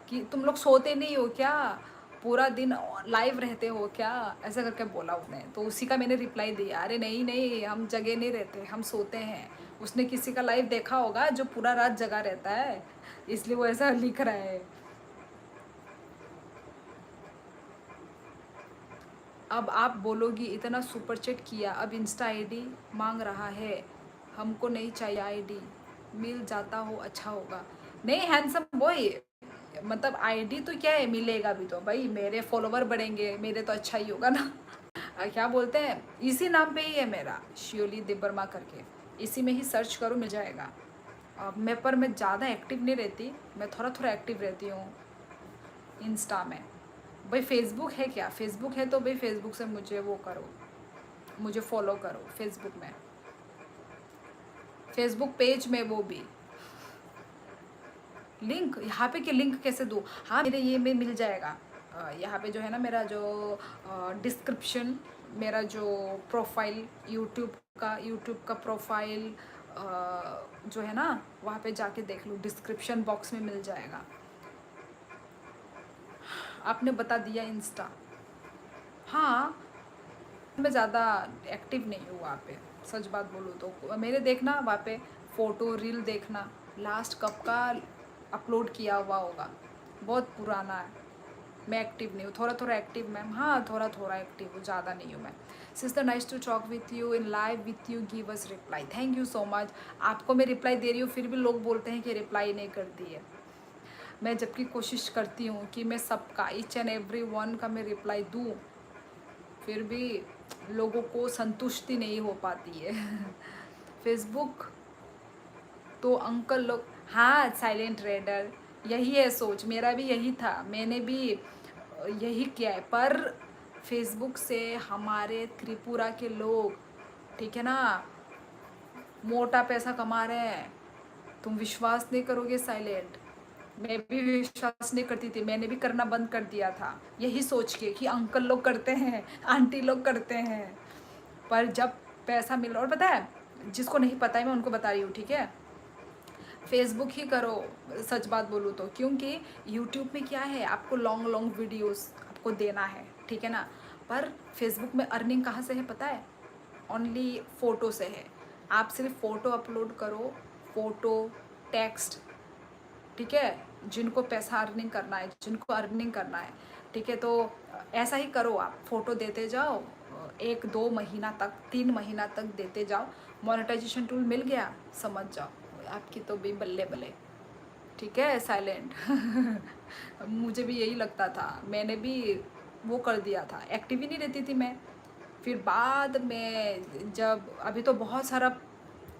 कि तुम लोग सोते नहीं हो क्या, पूरा दिन लाइव रहते हो क्या, ऐसा करके बोला उसने। तो उसी का मैंने रिप्लाई दिया, अरे नहीं नहीं हम जगे नहीं रहते, हम सोते हैं। उसने किसी का लाइव देखा होगा जो पूरा रात जगा रहता है, इसलिए वो ऐसा लिख रहा है। अब आप बोलोगी इतना सुपर चैट किया, अब इंस्टा आईडी मांग रहा है, हमको नहीं चाहिए आईडी, मिल जाता हो अच्छा होगा। नहीं हैंडसम बॉय, मतलब आईडी तो क्या है, मिलेगा भी तो भाई, मेरे फॉलोवर बढ़ेंगे, मेरे तो अच्छा ही होगा ना। क्या बोलते हैं, इसी नाम पे ही है मेरा, शियोली देबर्मा करके, इसी में ही सर्च करो मिल जाएगा। मैं पर मैं ज़्यादा एक्टिव नहीं रहती, मैं थोड़ा थोड़ा एक्टिव रहती हूँ इंस्टा में। भाई फेसबुक है क्या, फेसबुक है तो भाई फेसबुक से मुझे वो करो, मुझे फॉलो करो फेसबुक में। फेसबुक पेज में वो भी लिंक, यहाँ पे कि लिंक कैसे दूँ? हाँ, मेरे ये में मिल जाएगा। यहाँ पे जो है ना मेरा जो डिस्क्रिप्शन, मेरा जो प्रोफाइल यूट्यूब का प्रोफाइल जो है ना, वहाँ पे जाके देख लो, डिस्क्रिप्शन बॉक्स में मिल जाएगा। आपने बता दिया इंस्टा। हाँ, मैं ज़्यादा एक्टिव नहीं हूँ वहाँ पे, सच बात बोलूँ तो। मेरे देखना वहाँ पे फ़ोटो रील देखना, लास्ट कब का अपलोड किया हुआ होगा, बहुत पुराना है। मैं एक्टिव नहीं हूँ, थोड़ा थोड़ा एक्टिव मैम, हाँ थोड़ा थोड़ा एक्टिव हूँ, ज़्यादा नहीं हूँ मैं। Sister nice to talk with you in live with you, give us reply. Thank you so much. आपको मैं रिप्लाई दे रही हूँ, फिर भी लोग बोलते हैं कि रिप्लाई नहीं करती है। मैं जबकि कोशिश करती हूँ कि मैं सबका, ईच एंड एवरी वन का मैं रिप्लाई दूँ, फिर भी लोगों को संतुष्टि नहीं हो पाती है। फेसबुक तो अंकल लोग, हाँ साइलेंट रेडर, यही है सोच, मेरा भी यही था, मैंने भी यही किया है। पर फेसबुक से हमारे त्रिपुरा के लोग, ठीक है ना, मोटा पैसा कमा रहे हैं। तुम विश्वास नहीं करोगे साइलेंट, मैं भी विश्वास नहीं करती थी, मैंने भी करना बंद कर दिया था यही सोच के कि अंकल लोग करते हैं, आंटी लोग करते हैं। पर जब पैसा मिल, और पता है जिसको नहीं पता है मैं उनको बता रही हूँ, ठीक है, फेसबुक ही करो, सच बात बोलूँ तो। क्योंकि यूट्यूब में क्या है, आपको लॉन्ग लॉन्ग वीडियोस आपको देना है, ठीक है ना। पर फेसबुक में अर्निंग कहाँ से है पता है? ओनली फ़ोटो से है। आप सिर्फ फ़ोटो अपलोड करो, फ़ोटो, टेक्स्ट, ठीक है। जिनको पैसा अर्निंग करना है, जिनको अर्निंग करना है, ठीक है, तो ऐसा ही करो, आप फ़ोटो देते जाओ, 1-2 महीना तक, 3 महीना तक देते जाओ, मोनेटाइजेशन टूल मिल गया, समझ जाओ आपकी तो भी बल्ले बल्ले, ठीक है साइलेंट। मुझे भी यही लगता था, मैंने भी वो कर दिया था, एक्टिव ही नहीं रहती थी मैं। फिर बाद में जब, अभी तो बहुत सारा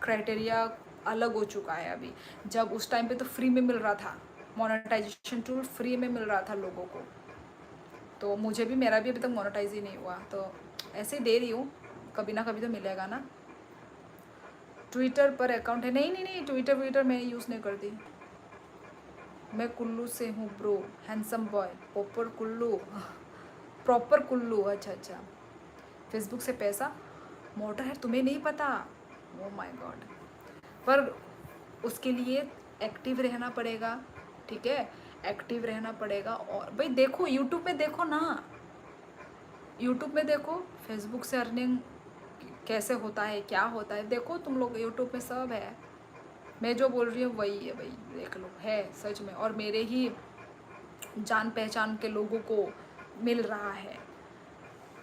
क्राइटेरिया अलग हो चुका है अभी, जब उस टाइम पे तो फ्री में मिल रहा था, मोनेटाइजेशन टूल फ्री में मिल रहा था लोगों को, तो मुझे भी, मेरा भी अभी तक मोनेटाइज ही नहीं हुआ, तो ऐसे ही दे रही हूँ, कभी ना कभी तो मिलेगा ना। ट्विटर पर अकाउंट है? नहीं नहीं नहीं, ट्विटर मैं यूज़ नहीं करती। मैं कुल्लू से हूँ bro, handsome boy, proper Kullu. Proper Kullu, अच्छा अच्छा। फेसबुक से पैसा, मोटर है, तुम्हें नहीं पता? ओ माय गॉड। पर उसके लिए एक्टिव रहना पड़ेगा, ठीक है, एक्टिव रहना पड़ेगा। और भाई देखो यूट्यूब में देखो ना, यूट्यूब में देखो फेसबुक से अर्निंग कैसे होता है, क्या होता है, देखो तुम लोग, यूट्यूब में सब है। मैं जो बोल रही हूँ वही है भाई, देख लो, है सच में, और मेरे ही जान पहचान के लोगों को मिल रहा है।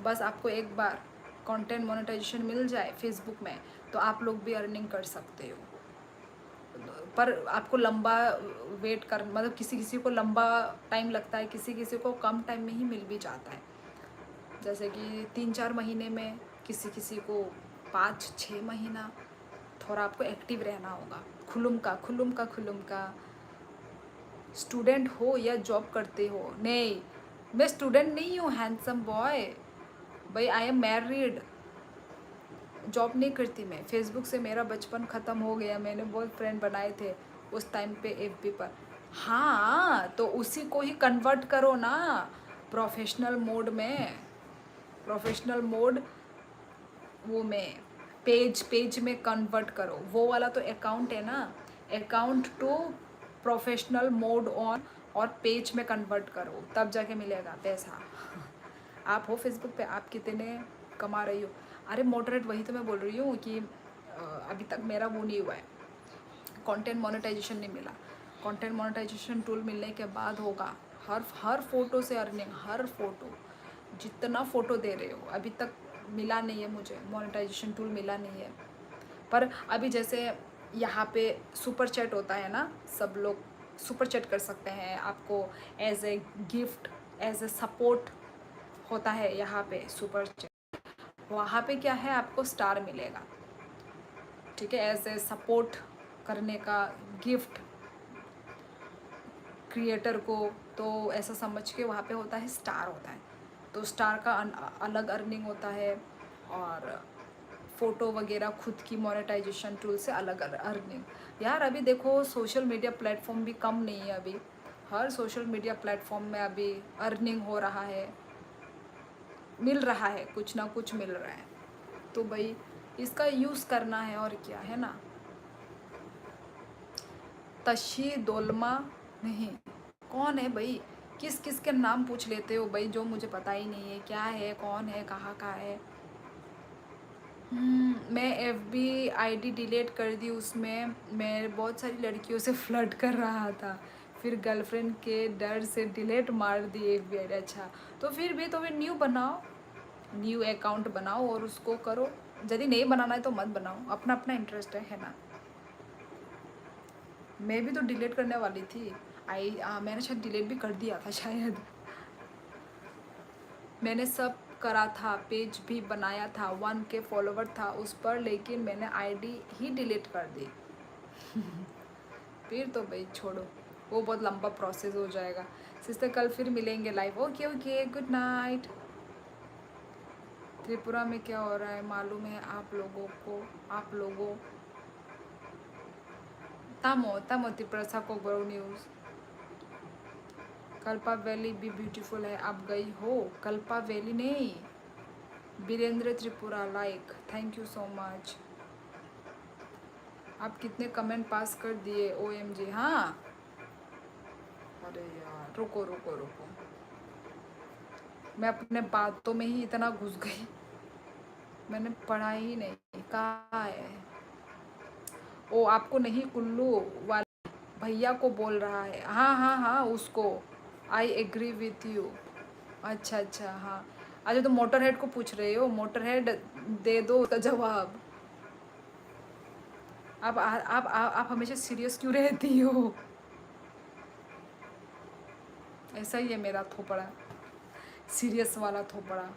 बस आपको एक बार कंटेंट मोनेटाइजेशन मिल जाए फेसबुक में, तो आप लोग भी अर्निंग कर सकते हो। पर आपको लंबा वेट कर, मतलब किसी किसी को लंबा टाइम लगता है, किसी किसी को कम टाइम में ही मिल भी जाता है, जैसे कि 3-4 महीने में, किसी किसी को 5-6 महीना। थोड़ा आपको एक्टिव रहना होगा, खुलुम का। स्टूडेंट हो या जॉब करते हो? नहीं, मैं स्टूडेंट नहीं हूँ हैंडसम बॉय, भाई आई एम मैरिड, जॉब नहीं करती मैं। फेसबुक से मेरा बचपन ख़त्म हो गया, मैंने बहुत फ्रेंड बनाए थे उस टाइम पे एफबी पर। हाँ, तो उसी को ही कन्वर्ट करो ना प्रोफेशनल मोड में, प्रोफेशनल मोड वो में पेज में कन्वर्ट करो, वो वाला तो अकाउंट है ना, account to professional mode on, और पेज में कन्वर्ट करो, तब जाके मिलेगा पैसा। आप हो फेसबुक पे, आप कितने कमा रही हो? अरे मॉडरेट, वही तो मैं बोल रही हूँ कि अभी तक मेरा वो नहीं हुआ है, कंटेंट मोनेटाइजेशन नहीं मिला। कंटेंट मोनेटाइजेशन टूल मिलने के बाद होगा। हर फोटो से अर्निंग, हर फोटो, जितना फ़ोटो दे रहे हो, अभी तक मिला नहीं है मुझे, मोनेटाइजेशन टूल मिला नहीं है। पर अभी जैसे यहाँ पे सुपर चैट होता है ना, सब लोग सुपर चैट कर सकते हैं, आपको as a gift, as a support होता है यहाँ पे सुपर चैट। वहाँ पे क्या है, आपको स्टार मिलेगा, ठीक है, एज ए सपोर्ट करने का गिफ्ट क्रिएटर को, तो ऐसा समझ के वहाँ पे होता है, स्टार होता है, तो स्टार का अलग अर्निंग होता है। और फ़ोटो वगैरह खुद की मोनेटाइजेशन टूल से अलग अर्निंग। यार अभी देखो सोशल मीडिया प्लेटफॉर्म भी कम नहीं है, अभी हर सोशल मीडिया प्लेटफॉर्म में अभी अर्निंग हो रहा है, मिल रहा है, कुछ ना कुछ मिल रहा है। तो भाई इसका यूज़ करना है और क्या है ना। तशी दोलमा नहीं, कौन है भाई, किस किस के नाम पूछ लेते हो भाई, जो मुझे पता ही नहीं है क्या है, कौन है, कहाँ का है। मैं FB आईडी डिलीट कर दी, उसमें मैं बहुत सारी लड़कियों से फ्लर्ट कर रहा था, फिर गर्लफ्रेंड के डर से डिलीट मार दी FB आईडी। अच्छा तो फिर न्यू बनाओ, न्यू अकाउंट बनाओ और उसको करो। यदि नहीं बनाना है तो मत बनाओ, अपना अपना इंटरेस्ट है ना। मैं भी तो डिलीट करने वाली थी, मैंने शायद डिलीट भी कर दिया था शायद। मैंने सब करा था, पेज भी बनाया था, 1K फॉलोवर था उस पर, लेकिन मैंने आईडी ही डिलीट कर दी। फिर तो भाई छोड़ो, वो बहुत लंबा प्रोसेस हो जाएगा। सिस्टर कल फिर मिलेंगे live. Okay okay, good night. Tripura में क्या हो रहा है मालूम है आप लोगों को? आप लोगों तमो तमो त्रिपुरा को बड़ो न्यूज़। कल्पा वैली भी ब्यूटीफुल है, आप गई हो? कल्पा वैली नहीं, Virendra Tripura like, thank you so much. आप कितने कमेंट पास कर दिए, OMG। हाँ अरे यार रुको रुको रुको, मैं अपने बातों में ही इतना घुस गई, मैंने पढ़ा ही नहीं। कहाँ है? ओ आपको नहीं, कुल्लू वाले भैया को बोल रहा है। हाँ हाँ हाँ उसको, आई एग्री विथ यू। अच्छा अच्छा हाँ, अच्छा तो मोटर हेड को पूछ रहे हो? मोटर हेड दे दो उसका जवाब। आप हमेशा सीरियस क्यों रहती हो? ऐसा ही है मेरा थोपड़ा, सीरियस वाला थोपड़ा।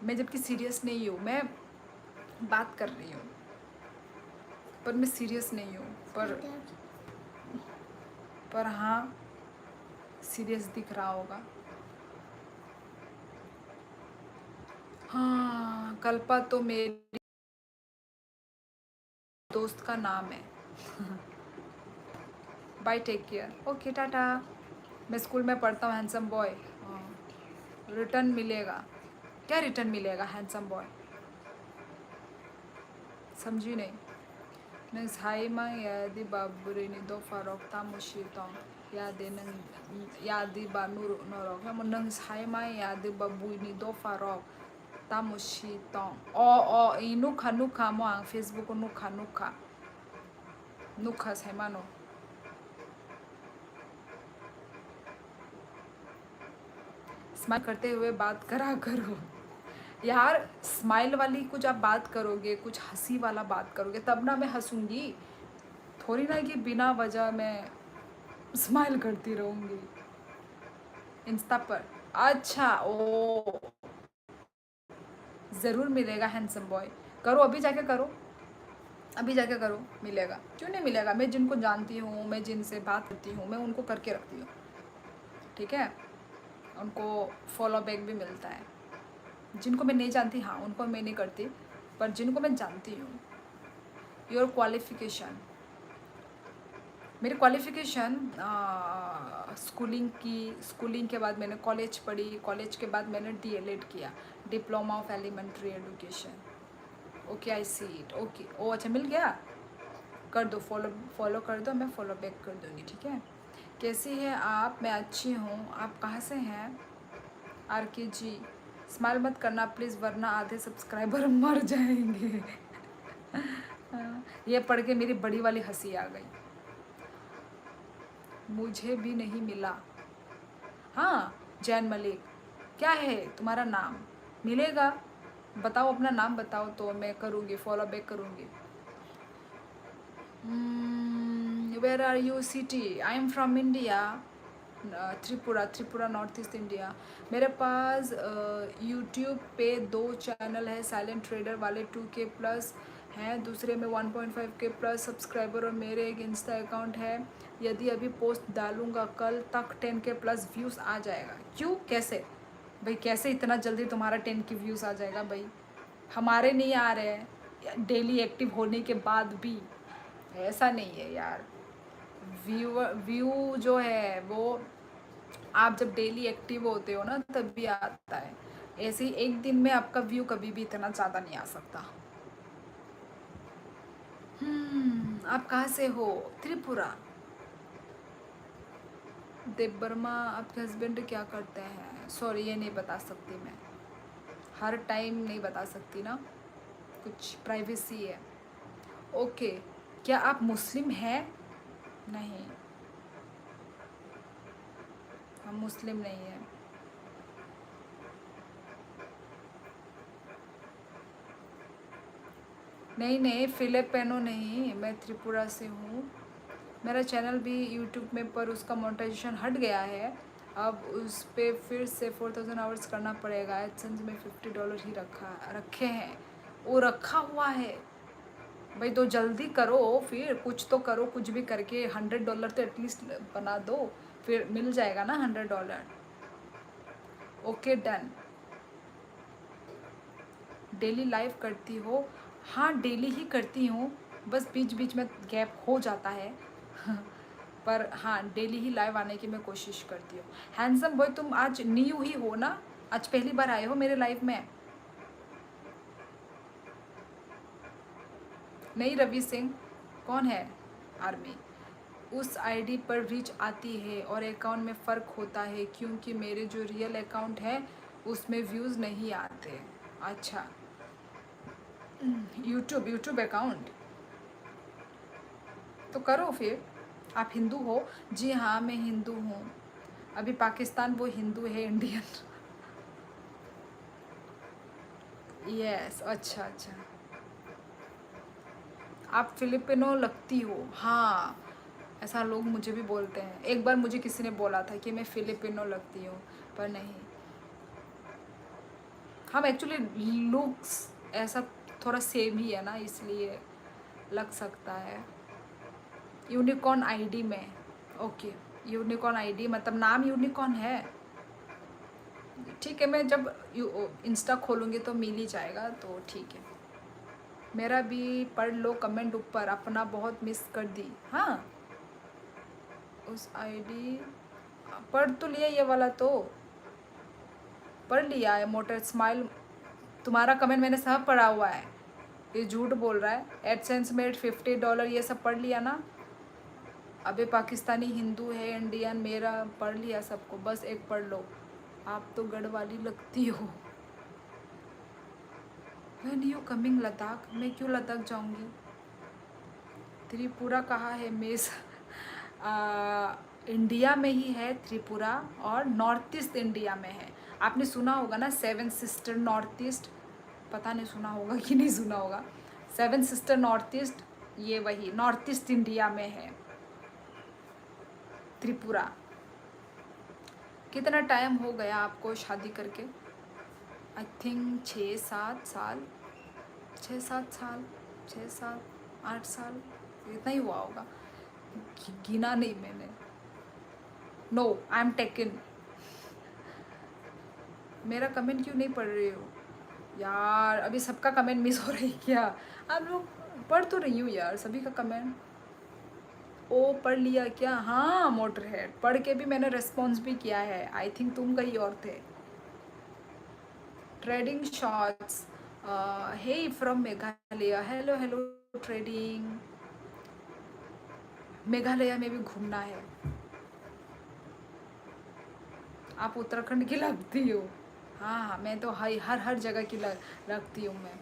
मैं जबकि सीरियस नहीं हूँ, मैं बात कर रही हूँ पर मैं सीरियस नहीं हूँ। पर हाँ सीरियस दिख रहा होगा। हाँ कल्पा तो मेरी दोस्त का नाम है। Bye, take care, okay tata. मैं स्कूल में पढ़ता हूँ, हैंडसम बॉय। रिटर्न मिलेगा क्या? रिटर्न मिलेगा हैंडसम बॉय, समझी नहीं। नंग हाइमा यादी बाबुरेनी दो फारोक तामुशितों यादे नंग यादी बानूर नोरोक हम नंग हाइमा यादी बाबुनी दो फारोक तामुशितों ओ इनुखा नुखा मो आंग फेसबुक नुखा नुखा नुखा साइमानो। स्माइल करते हुए बात करा करो यार, स्माइल वाली कुछ आप बात करोगे, कुछ हंसी वाला बात करोगे तब ना मैं हंसूंगी, थोड़ी ना कि बिना वजह मैं स्माइल करती रहूंगी इंस्टा पर। अच्छा ओ, ज़रूर मिलेगा हैंडसम बॉय, करो अभी जाके करो, अभी जाके करो, मिलेगा क्यों नहीं मिलेगा। मैं जिनको जानती हूँ, मैं जिनसे बात करती हूँ, मैं उनको करके रखती हूँ, ठीक है। उनको फॉलो बैक भी मिलता है। जिनको मैं नहीं जानती हाँ उनको मैं नहीं करती, पर जिनको मैं जानती हूँ। योर क्वालिफ़िकेशन, मेरी क्वालिफ़िकेशन स्कूलिंग के बाद मैंने कॉलेज पढ़ी, कॉलेज के बाद मैंने DLED किया, diploma of elementary education. Okay I see it, okay oh अच्छा मिल गया, कर दो फॉलो कर दो, मैं फॉलो बैक कर दूँगी, ठीक है। कैसी है आप? मैं अच्छी हूँ, आप कहाँ से हैं? RK जी, स्माइल मत करना प्लीज़ वरना आधे सब्सक्राइबर मर जाएंगे। ये पढ़ के मेरी बड़ी वाली हंसी आ गई। मुझे भी नहीं मिला। हाँ जैन मलिक, क्या है तुम्हारा नाम? मिलेगा, बताओ अपना नाम बताओ तो मैं करूँगी, फॉलो बैक करूँगी। Where are you city? I am from India, Tripura north east India. मेरे पास यूट्यूब पे 2 चैनल है, साइलेंट ट्रेडर वाले 2K प्लस हैं, दूसरे में 1.5K प्लस सब्सक्राइबर, और मेरे एक इंस्टा अकाउंट है। यदि अभी पोस्ट डालूँगा कल तक 10K प्लस व्यूज़ आ जाएगा। क्यों, कैसे भाई, कैसे इतना जल्दी तुम्हारा 10K व्यूज़ आ जाएगा भाई? हमारे नहीं आ रहे हैं, डेली एक्टिव होने के बाद भी, ऐसा नहीं है यार। व्यू जो है वो आप जब डेली एक्टिव होते हो ना तभी आता है। ऐसे ही एक दिन में आपका व्यू कभी भी इतना ज़्यादा नहीं आ सकता। आप कहाँ से हो? त्रिपुरा। देव वर्मा आपके हस्बैंड क्या करते हैं? सॉरी, ये नहीं बता सकती मैं, हर टाइम नहीं बता सकती ना, कुछ प्राइवेसी है। ओके, क्या आप मुस्लिम हैं? नहीं, हम मुस्लिम नहीं हैं। नहीं नहीं, फिलिपिनो नहीं, मैं त्रिपुरा से हूँ। मेरा चैनल भी यूट्यूब में, पर उसका मोनेटाइजेशन हट गया है। अब उस पे फिर से 4000 आवर्स करना पड़ेगा। एडसेंस में $50 ही रखे हैं, वो रखा हुआ है भाई। तो जल्दी करो, फिर कुछ तो करो, कुछ भी करके $100 तो एटलीस्ट बना दो, फिर मिल जाएगा ना $100। Okay done. डेली लाइव करती हो? हाँ डेली ही करती हूँ, बस बीच बीच में गैप हो जाता है पर हाँ डेली ही लाइव आने की मैं कोशिश करती हूँ। हैंडसम बॉय तुम आज न्यू ही हो ना? आज पहली बार आए हो मेरे लाइव में? नहीं रवि सिंह कौन है? आर्मी। उस आईडी पर रीच आती है और अकाउंट में फ़र्क होता है, क्योंकि मेरे जो रियल अकाउंट है उसमें व्यूज़ नहीं आते। अच्छा, यूट्यूब अकाउंट तो करो फिर। आप हिंदू हो? जी हाँ मैं हिंदू हूँ। अभी पाकिस्तान वो हिंदू है, इंडियन। यस, अच्छा अच्छा। आप फिलिपिनो लगती हो? हाँ, ऐसा लोग मुझे भी बोलते हैं। एक बार मुझे किसी ने बोला था कि मैं फिलिपिनो लगती हूँ, पर नहीं। हम एक्चुअली लुक्स ऐसा थोड़ा सेम ही है ना, इसलिए लग सकता है। यूनिकॉर्न आईडी में? ओके, यूनिकॉर्न आईडी मतलब नाम यूनिकॉर्न है? ठीक है, मैं जब इंस्टा खोलूँगी तो मिल ही जाएगा, तो ठीक है। मेरा भी पढ़ लो कमेंट ऊपर, अपना बहुत मिस कर दी। हाँ, उस आईडी पढ़ तो लिया, ये वाला तो पढ़ लिया है। मोटर स्माइल, तुम्हारा कमेंट मैंने सब पढ़ा हुआ है। ये झूठ बोल रहा है। एडसेंस में $50 ये सब पढ़ लिया ना? अबे पाकिस्तानी हिंदू है, इंडियन, मेरा पढ़ लिया सबको, बस एक पढ़ लो। आप तो गढ़वाली लगती हो। When you coming Ladakh? मैं क्यों लद्दाख जाऊंगी? त्रिपुरा कहाँ है मेस? इंडिया में ही है त्रिपुरा, और नॉर्थ ईस्ट इंडिया में है। आपने सुना होगा ना 7 सिस्टर नॉर्थ ईस्ट? पता नहीं सुना होगा कि नहीं सुना होगा। 7 सिस्टर नॉर्थ ईस्ट, ये वही नॉर्थ ईस्ट इंडिया में है त्रिपुरा। कितना टाइम हो गया आपको शादी करके? आई थिंक 6-7 साल, 6-7 साल, 6-7-8 साल, इतना ही हुआ होगा, गिना नहीं मैंने। No, I am taken. मेरा कमेंट क्यों नहीं पढ़ रही हो यार? अभी सबका कमेंट मिस हो रही है क्या? आप लोग पढ़ तो रही हूँ यार सभी का कमेंट। ओ पढ़ लिया क्या? हाँ, मोटर हेड पढ़ के भी मैंने रिस्पॉन्स भी किया है। आई थिंक तुम कहीं और थे। Trading shorts, hey from Meghalaya. Hello hello trading. Meghalaya में भी घूमना है। आप उत्तराखंड की लगती हो। हाँ हाँ, मैं तो हर हर जगह की लगती हूँ मैं।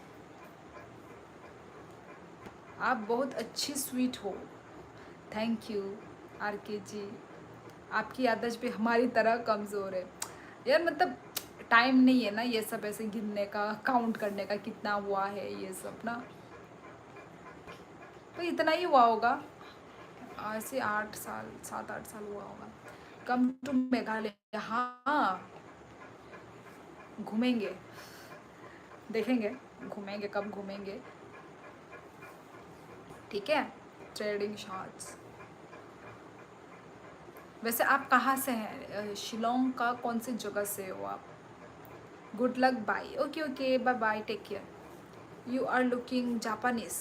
आप बहुत अच्छी स्वीट हो। थैंक यू आर के जी। आपकी आदत भी हमारी तरह कमज़ोर है यार, मतलब टाइम नहीं है ना ये सब ऐसे गिनने का, काउंट करने का कितना हुआ है ये सब ना, तो इतना ही हुआ होगा। ऐसे 8 साल, 7-8 साल हुआ होगा। Come to Meghalaya. हाँ, घूमेंगे, देखेंगे घूमेंगे, कब घूमेंगे। ठीक है, ट्रेडिंग शॉर्ट्स। वैसे आप कहाँ से हैं? शिलोंग का कौन सी जगह से हो आप? Good luck, bye. Okay okay, bye bye, take care. You are looking Japanese.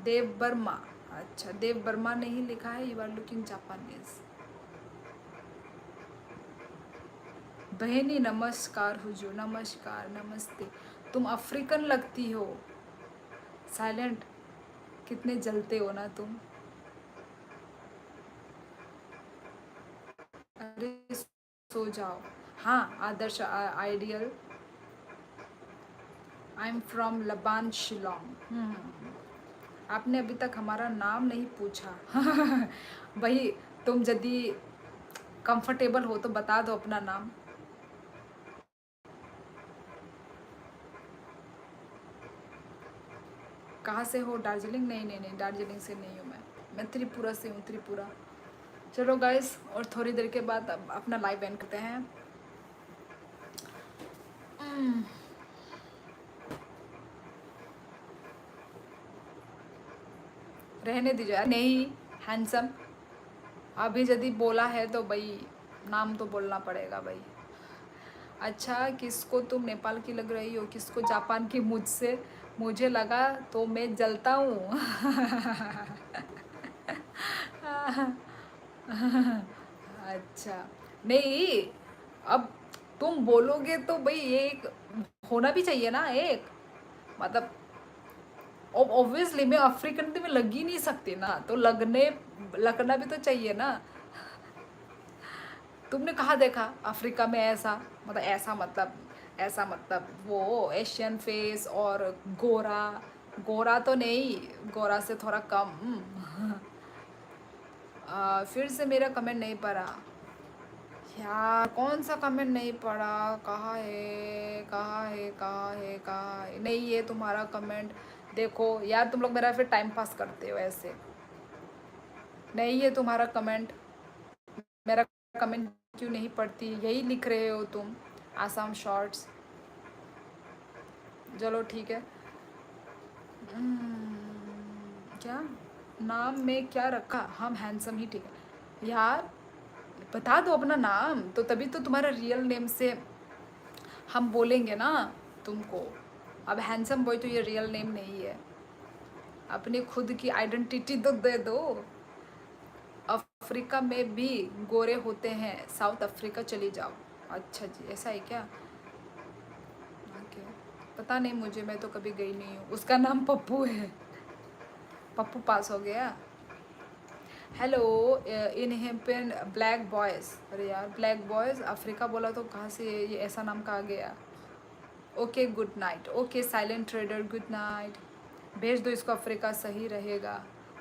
Dev Verma, अच्छा देव वर्मा ने ही लिखा है, यू आर लुकिंग जापानीज। बहनी नमस्कार हुजूर, नमस्कार नमस्ते। तुम अफ्रीकन लगती हो। साइलेंट, कितने जलते हो ना तुम। अरे सो जाओ। हाँ आदर्श आइडियल। आई एम फ्रॉम लबान शिलोंग। आपने अभी तक हमारा नाम नहीं पूछा। भाई तुम यदि कंफर्टेबल हो तो बता दो अपना नाम। कहाँ से हो? दार्जिलिंग? नहीं नहीं नहीं, दार्जिलिंग से नहीं हूँ मैं त्रिपुरा से हूँ, त्रिपुरा। चलो गाइस, और थोड़ी देर के बाद अब अपना लाइव एंड करते हैं। रहने दीजिए यार। नहीं हैंडसम, अभी यदि बोला है तो भाई नाम तो बोलना पड़ेगा भाई। अच्छा किसको तुम नेपाल की लग रही हो, किसको जापान की? मुझसे, मुझे लगा तो मैं जलता हूँ। अच्छा नहीं, अब तुम बोलोगे तो भाई ये एक होना भी चाहिए ना एक, मतलब ऑब्वियसली मैं अफ्रीकन तो मैं लग ही नहीं सकती ना, तो लगना भी तो चाहिए ना। तुमने कहाँ देखा अफ्रीका में ऐसा, मतलब ऐसा मतलब वो एशियन फेस और गोरा, गोरा तो नहीं, गोरा से थोड़ा कम। फिर से मेरा कमेंट नहीं पढ़ा यार, कौन सा कमेंट नहीं पढ़ा? कहाँ है कहाँ है कहाँ है कहाँ है? नहीं ये तुम्हारा कमेंट देखो यार, तुम लोग मेरा फिर टाइम पास करते हो ऐसे। नहीं ये तुम्हारा कमेंट, मेरा कमेंट क्यों नहीं पढ़ती? यही लिख रहे हो तुम, आसाम शॉर्ट्स। चलो ठीक है। क्या नाम में क्या रखा? हम हैंडसम ही ठीक है यार। बता दो अपना नाम, तो तभी तो तुम्हारा रियल नेम से हम बोलेंगे ना तुमको। अब हैंडसम बॉय तो ये रियल नेम नहीं है, अपनी खुद की आइडेंटिटी तो दे दो। अफ्रीका में भी गोरे होते हैं, साउथ अफ्रीका चली जाओ। अच्छा जी ऐसा है क्या? ओके, पता नहीं मुझे, मैं तो कभी गई नहीं हूँ। उसका नाम पप्पू है। पप्पू पास हो गया। हेलो इन हेम्पेन ब्लैक बॉयज़। अरे यार ब्लैक बॉयज़ अफ्रीका बोला तो कहाँ से ये ऐसा नाम कहा गया? Okay good night. Okay silent trader good night. भेज दो इसको अफ्रीका, सही रहेगा।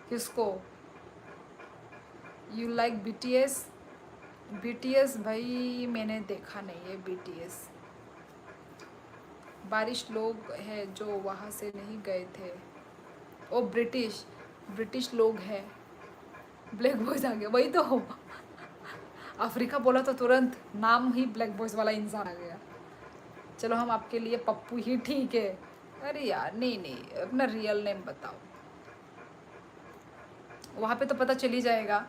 किसको? You like BTS? बीटीएस भाई मैंने देखा नहीं है बीटीएस। बारिश लोग हैं जो वहाँ से नहीं गए थे। ओ ब्रिटिश, ब्रिटिश लोग हैं। ब्लैक बॉयज़ आ गया, वही तो। अफ्रीका बोला तो तुरंत नाम ही ब्लैक बॉयज़ वाला इंसान आ गया। चलो हम आपके लिए पप्पू ही ठीक है। अरे यार नहीं नहीं, अपना रियल नेम बताओ। वहाँ पे तो पता चल ही जाएगा।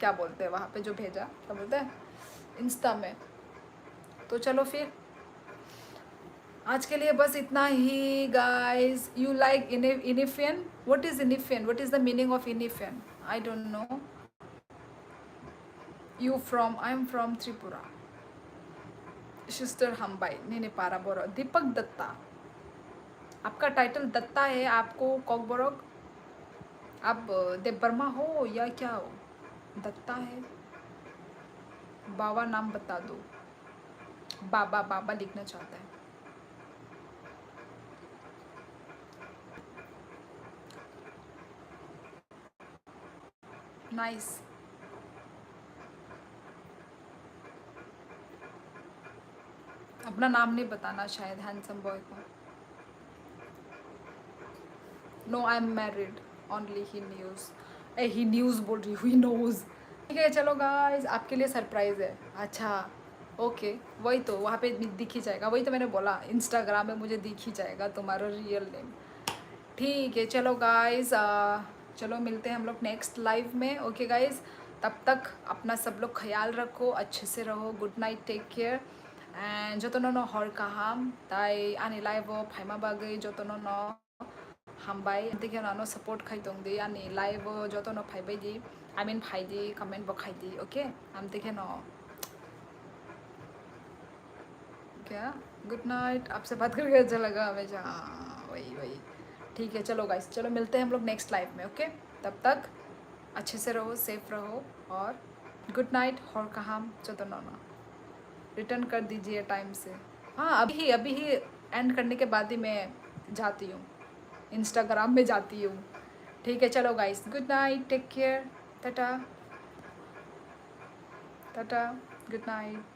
क्या बोलते हैं वहाँ पे जो भेजा, क्या बोलते हैं इंस्टा में? तो चलो फिर आज के लिए बस इतना ही गाइस। यू लाइक इनिफियन? व्हाट इज इनिफियन? What is the meaning of इनिफियन? I don't know. You from? I am from Tripura. Sister हमबाई नहीं पारा बोरो। दीपक दत्ता, आपका टाइटल दत्ता है, आपको कॉकबोरोग? आप देव वर्मा हो या क्या हो? दत्ता है। बाबा नाम बता दो। बाबा, बाबा लिखना चाहता है। नाइस। अपना नाम नहीं बताना शायद हैंडसम बॉय को। No I am married only ही न्यूज़। ही न्यूज़ बोल रही हुई, नोज़। ठीक है चलो गाइस, आपके लिए सरप्राइज़ है। अच्छा ओके, वही तो वहाँ पे दिख ही जाएगा, वही तो मैंने बोला इंस्टाग्राम में मुझे दिख ही जाएगा तुम्हारा रियल नेम। ठीक है चलो गाइस, चलो मिलते हैं हम लोग नेक्स्ट लाइव में। ओके गाइस, तब तक अपना सब लोग ख्याल रखो, अच्छे से रहो। Good night, take care. and jotono no hor kaham tai ani live o phaima bagui jotono no hambai dikhe no support khai dong di ani live o jotono phaibai di I mean phai di comment bo khai di okay am dikhe no क्या good night आपसे बात करके अच्छा लगा हमेशा वही ठीक है चलो गाइस चलो मिलते हैं हम लोग नेक्स्ट लाइव में ओके तब तक अच्छे से रहो सेफ रहो और गुड नाइट और कहा चतनो रिटर्न कर दीजिए टाइम से हाँ अभी ही एंड करने के बाद ही मैं जाती हूँ इंस्टाग्राम में जाती हूँ ठीक है चलो guys good night take care tata tata good night